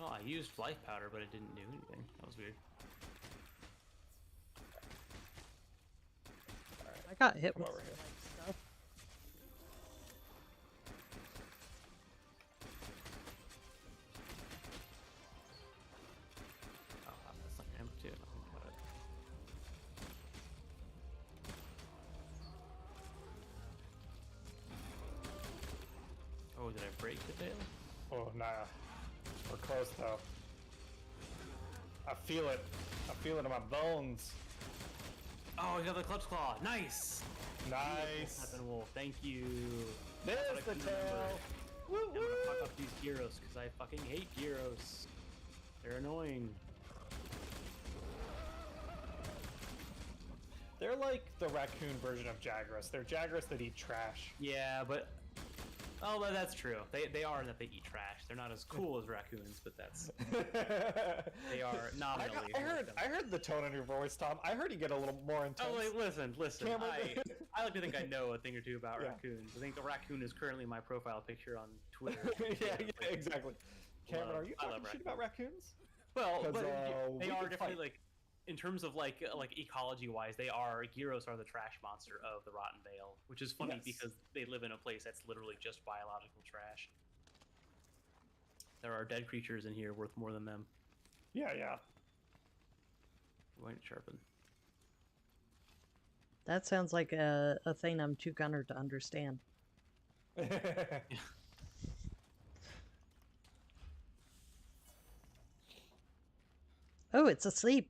Oh, I used life powder, but it didn't do anything. That was weird. I got hit Come with over some here. life stuff. Oh, that's not ammo too. Nothing about it. Oh, did I break the tail? Oh, nah. We're close, though. I feel it. I feel it in my bones. Oh, you got the clutch claw. Nice. Nice. Steppenwolf, thank you. There's That's what the I can tail. remember. Woo I'm gonna woo. fuck up these gyros because I fucking hate gyros. They're annoying. They're like the raccoon version of Jagras. They're Jagras that eat trash. Yeah, but that's true. They are in that they eat trash. They're not as cool as raccoons, but that's they are nominally. I heard the tone in your voice, Tom. I heard you get a little more intense. Oh wait, listen. Cameron- I like to think I know a thing or two about Yeah. raccoons. I think a raccoon is currently my profile picture on Twitter. yeah, exactly. Cameron, are you I love talking shit about raccoons? Well, 'Cause, but we they are could definitely fight. like, in terms of like ecology wise, gyros are the trash monster of the Rotten Vale, which is funny Yes. because they live in a place that's literally just biological trash. There are dead creatures in here worth more than them. Yeah. Going to sharpen. That sounds like a thing I'm too gunner to understand. Oh, it's asleep.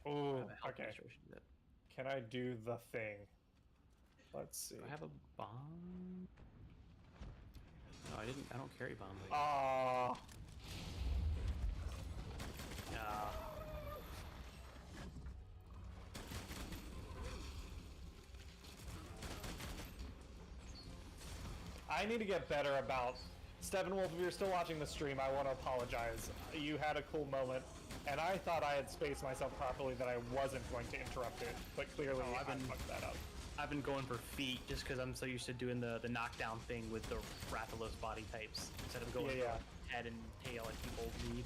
Ooh, I have a health okay. restoration yet. Can I do the thing? Let's see. Do I have a bomb? No, I didn't. I don't carry bomb. Ah, I need to get better about Steppenwolf. If you're still watching the stream, I want to apologize. You had a cool moment, and I thought I had spaced myself properly that I wasn't going to interrupt it, but clearly I fucked that up. I've been going for feet just because I'm so used to doing the knockdown thing with the Rathalos body types instead of going Yeah. for head and tail like people need.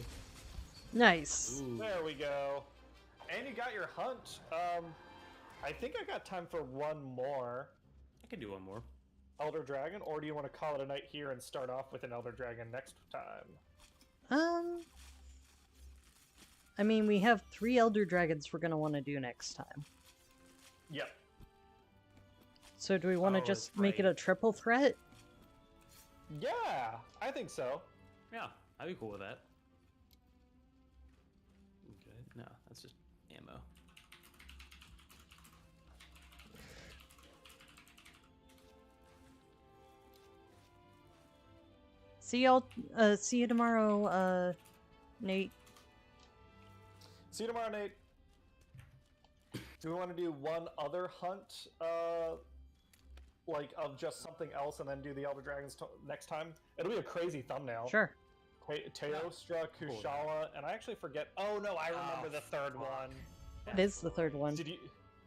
Nice. Ooh. There we go. And you got your hunt. I think I got time for one more I could do one more. Elder Dragon, or do you want to call it a night here and start off with an Elder Dragon next time? I mean, we have 3 Elder Dragons we're gonna want to do next time. Yep. So do we want to Oh, just that's make it right. a triple threat? Yeah, I think so. Yeah, I'd be cool with that. Okay, no, that's just ammo. See y'all. See you tomorrow, Nate. See you tomorrow, Nate. Do we want to do one other hunt, like of just something else, and then do the Elder Dragons next time? It'll be a crazy thumbnail. Sure. Teostra, Kushala, and I actually forget. Oh no, I remember the third one. What is the third one? Did you?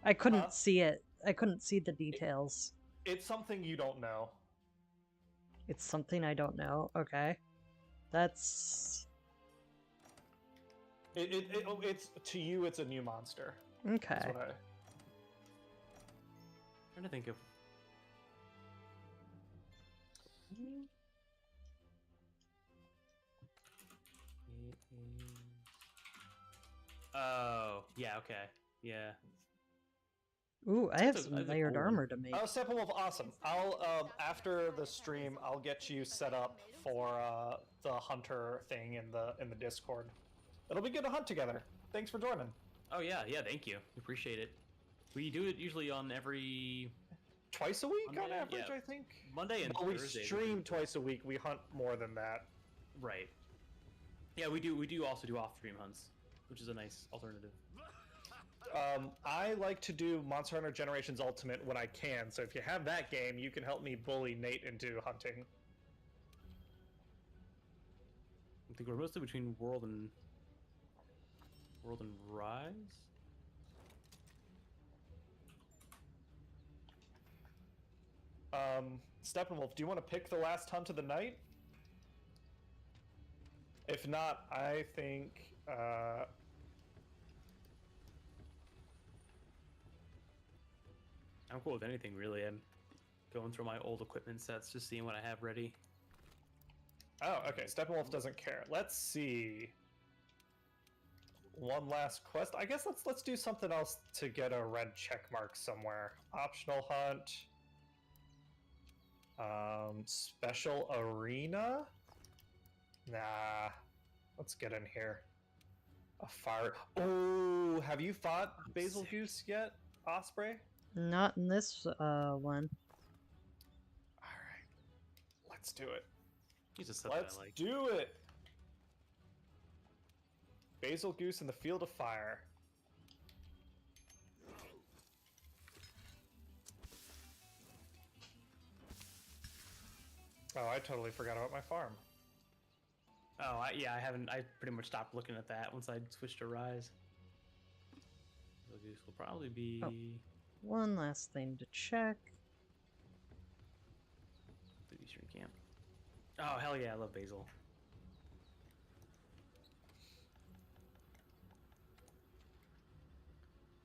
I couldn't Huh? see it. I couldn't see the details. It's something you don't know. It's something I don't know. Okay. That's... It's to you. It's a new monster. Okay. That's what I. Trying to think of. Oh, yeah, okay. Yeah. Ooh, I have That's a some layered cool one. armor to make. Oh, Steppenwolf, awesome. I'll after the stream, I'll get you set up for the hunter thing in the Discord. It'll be good to hunt together. Thanks for joining. Oh, yeah, thank you. Appreciate it. We do it usually on every Twice a week on Monday? average, Yeah. I think. Monday and Well, we Thursday. stream twice a week. We hunt more than that. Right. Yeah, we do also do off-stream hunts, which is a nice alternative. I like to do Monster Hunter Generations Ultimate when I can, so if you have that game, you can help me bully Nate into hunting. I think we're mostly between World and Rise. Steppenwolf, do you want to pick the last hunt of the night? If not, I think I'm cool with anything really. I'm going through my old equipment sets, just seeing what I have ready. oh, okay. Steppenwolf doesn't care. Let's see. One last quest. I guess let's do something else to get a red check mark somewhere. Optional hunt. Special arena? Nah. Let's get in here. A fire. Oh, have you fought Basil sick. Goose yet, Osprey? Not in this one. Alright. Let's do it. He's a stuff Let's that I like. do it! Basil Goose in the Field of Fire. Oh, I totally forgot about my farm. Oh, yeah, I haven't. I pretty much stopped looking at that once I switched to Rise. So Goose will probably be. Oh. One last thing to check. The Eastern Camp. Oh, hell yeah, I love Basil.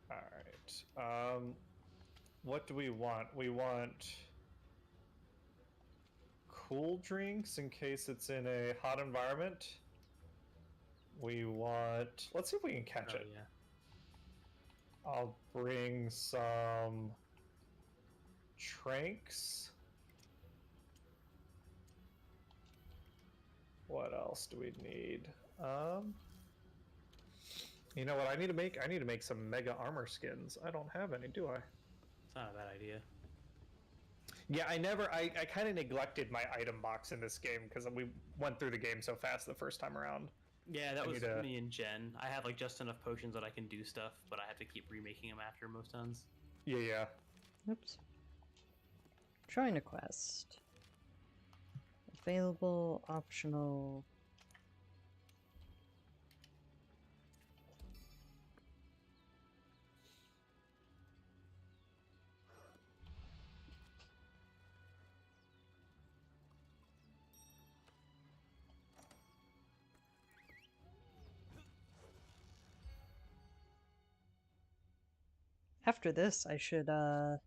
Alright. What do we want? We want cool drinks in case it's in a hot environment. We want... Let's see if we can catch it. Yeah. I'll bring some tranks. What else do we need? You know what I need to make? I need to make some mega armor skins. I don't have any, do I? It's not a bad idea. Yeah, I kind of neglected my item box in this game because we went through the game so fast the first time around. Yeah, that was me and Jen. I have like just enough potions that I can do stuff, but I have to keep remaking them after most times. Yeah. Oops. Join a quest. Available, optional. After this, I should, I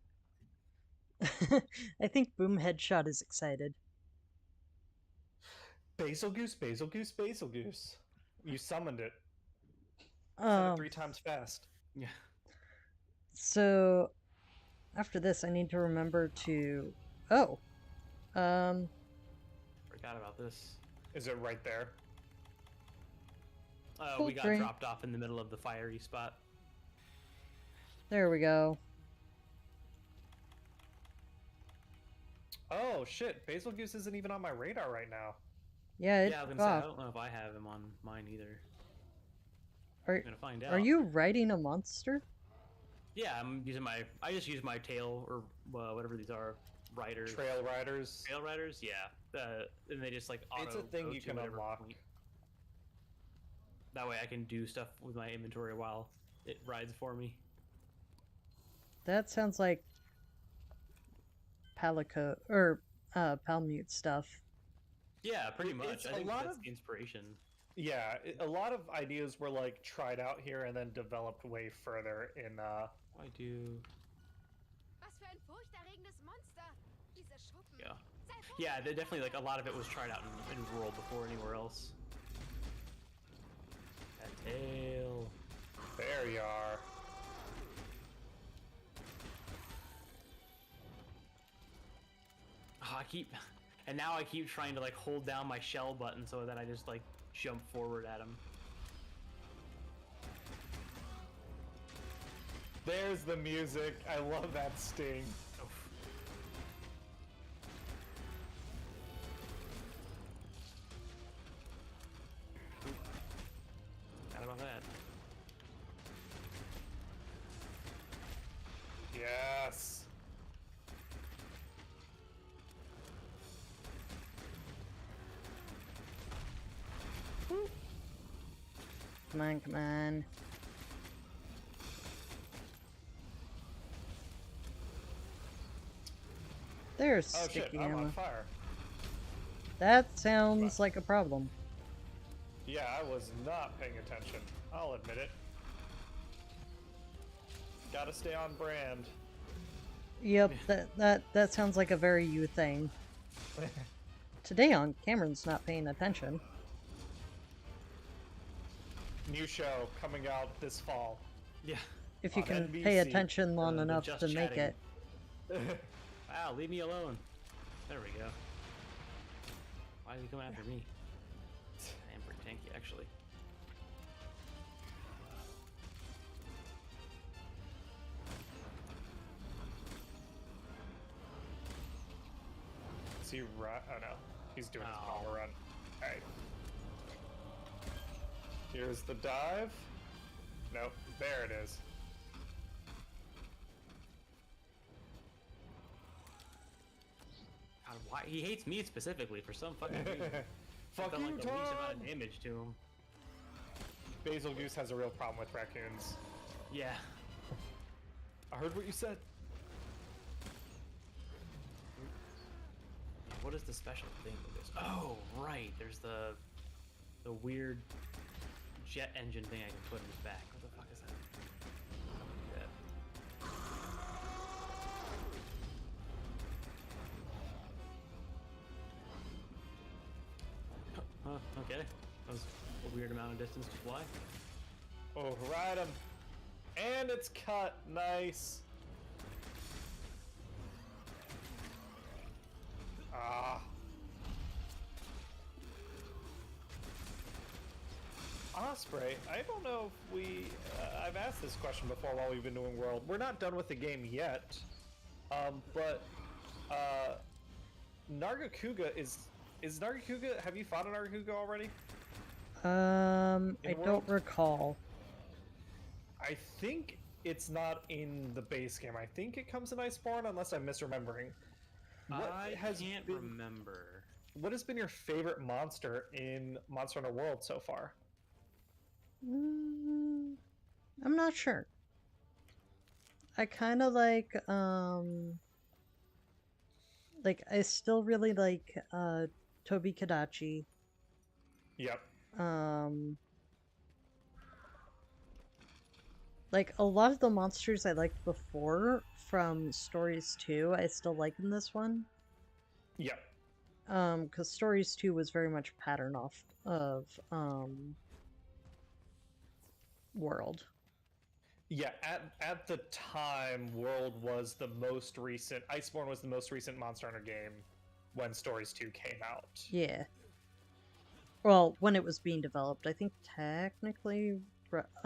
think Boom Headshot is excited. Basil Goose, Basil Goose, Basil Goose. You summoned it. Said it 3 times fast. Yeah. So, after this, I need to remember to... Oh. Forgot about this. Is it right there? We got dropped off in the middle of the fiery spot. There we go. Oh shit, Basil Goose isn't even on my radar right now. Yeah, I was gonna say, I don't know if I have him on mine either. I'm gonna find out. Are you riding a monster? Yeah, I'm using I just use my tail or whatever these are, riders. Trail riders. Trail riders, yeah. And they just like auto. It's a thing you can unlock. Point. That way I can do stuff with my inventory while it rides for me. That sounds like Palico or Palmute stuff. Yeah, pretty much. It's I think a lot that's of the inspiration. Yeah, a lot of ideas were like tried out here and then developed way further in I do. Was für ein furchterregendes Monster! Diese Schuppen. Yeah. Sei froh, Yeah, they definitely like a lot of it was tried out in World before anywhere else. That tail. There you are. Oh, and now I keep trying to like hold down my shell button so that I just like jump forward at him. There's the music. I love that sting. Oof. Forgot about that. Yes. Come on, come on. There's Oh shit, sticky I'm ammo. on fire. That sounds like a problem. Yeah, I was not paying attention. I'll admit it. Gotta stay on brand. Yep, that sounds like a very you thing. Today on Cameron's not paying attention. New show coming out this fall. Yeah. If you On can NBC. pay attention long The enough Just to make Chatting. it. Wow, leave me alone. There we go. Why did he come after me? I am pretty tanky, actually. Is he run? Oh no, he's doing his Oh. bomber run. Alright. Here's the dive. Nope, there it is. God, why he hates me specifically for some fucking reason. Fuck Done you, like the least amount Tom! of damage to him. Basil Goose has a real problem with raccoons. Yeah. I heard what you said. What is the special thing with this? Oh, right. There's the weird jet engine thing I can put in his back. What the fuck is that? Huh, okay. That was a weird amount of distance to fly. Oh, ride him. And it's cut. Nice. Ah. Osprey, I don't know if we... I've asked this question before while we've been doing World. We're not done with the game yet. But... Nargacuga is... Is Nargacuga... Have you fought a Nargacuga already? I World? don't recall. I think it's not in the base game. I think it comes in Iceborne, unless I'm misremembering. I can't remember. What has been your favorite monster in Monster Hunter World so far? I'm not sure. I kind of like I still really like Tobi Kadachi. Yep. Like a lot of the monsters I liked before from Stories 2, I still like in this one. Yep. Because Stories 2 was very much pattern off of World. Yeah, at the time, World was the most recent... Iceborne was the most recent Monster Hunter game when Stories 2 came out. Yeah. Well, when it was being developed, I think technically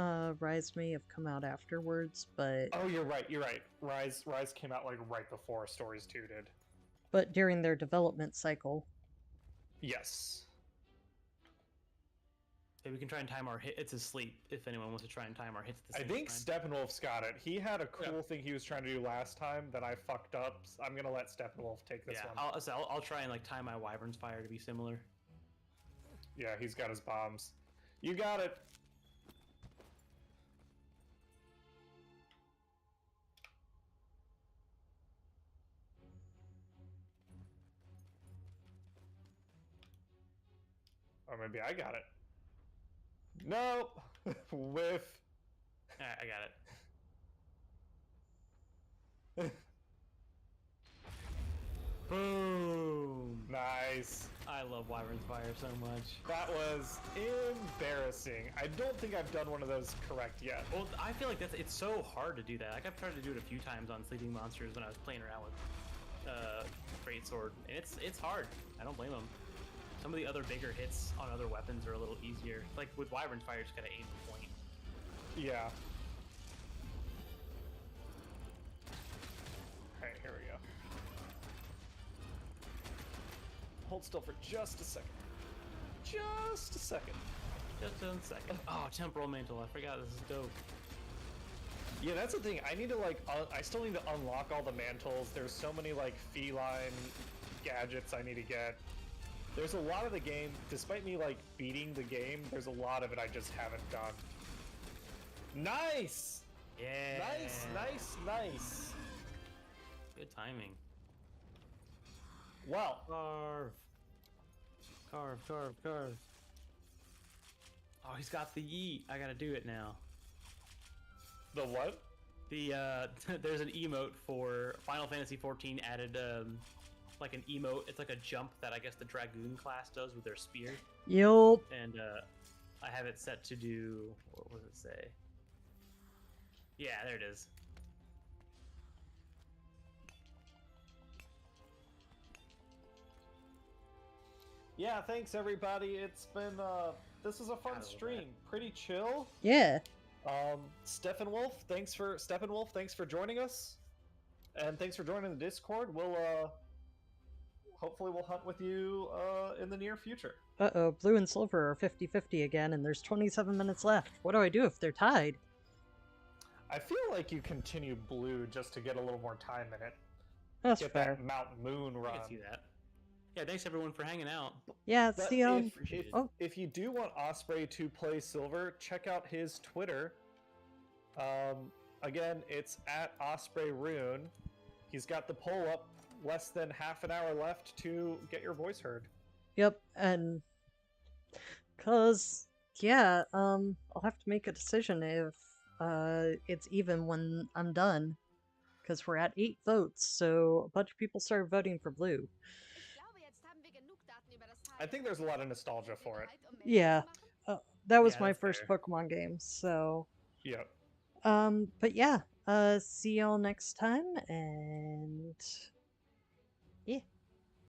Rise may have come out afterwards, but... Oh, you're right, you're right. Rise came out, like, right before Stories 2 did. But during their development cycle. Yes. Hey, we can try and time our hit. It's asleep if anyone wants to try and time our hits at the I same think time. Steppenwolf's got it. He had a cool thing he was trying to do last time that I fucked up. So I'm gonna let Steppenwolf take this one. I'll try and like time my Wyvern's Fire to be similar. Yeah, he's got his bombs. You got it. Or maybe I got it. Nope. Whiff. Alright, I got it. Boom! Nice. I love Wyvern's Fire so much. That was embarrassing. I don't think I've done one of those correct yet. Well, I feel like it's so hard to do that. Like I've tried to do it a few times on Sleeping Monsters when I was playing around with Greatsword, and it's hard. I don't blame them. Some of the other bigger hits on other weapons are a little easier. Like with Wyvern's Fire, you just gotta aim the point. Yeah. Alright, here we go. Hold still for just a second. Just a second. Just a second. Oh, Temporal Mantle. I forgot this is dope. Yeah, that's the thing. I need to like, I still need to unlock all the mantles. There's so many like feline gadgets I need to get. There's a lot of the game, despite me like beating the game, there's a lot of it I just haven't done. Nice! Yeah. Nice, nice, nice. Good timing. Well, Carve. Carve, carve, carve. Oh, he's got the yeet. I gotta do it now. The what? The there's an emote for Final Fantasy 14 added like an emote. It's like a jump that I guess the Dragoon class does with their spear. Yup. And I have it set to do, what does it say? Yeah, there it is. Yeah, thanks everybody. It's been this is a fun stream. Pretty chill. Yeah. Steppenwolf, thanks for joining us. And thanks for joining the Discord. We'll hopefully we'll hunt with you in the near future. Uh-oh, blue and silver are 50-50 again, and there's 27 minutes left. What do I do if they're tied? I feel like you continue blue just to get a little more time in it. That's Get fair. that Mount Moon run. I can see that. Yeah, thanks everyone for hanging out. Yeah, But see you. if you do want Osprey to play silver, check out his Twitter. Again, it's at Osprey Rune. He's got the poll up. Less than half an hour left to get your voice heard. Yep, and yeah, I'll have to make a decision if it's even when I'm done, because we're at 8 votes, so a bunch of people started voting for blue. I think there's a lot of nostalgia for it. Yeah, that was Yeah, my that's first fair. Pokemon game, so Yep. but yeah, see y'all next time, and yeah.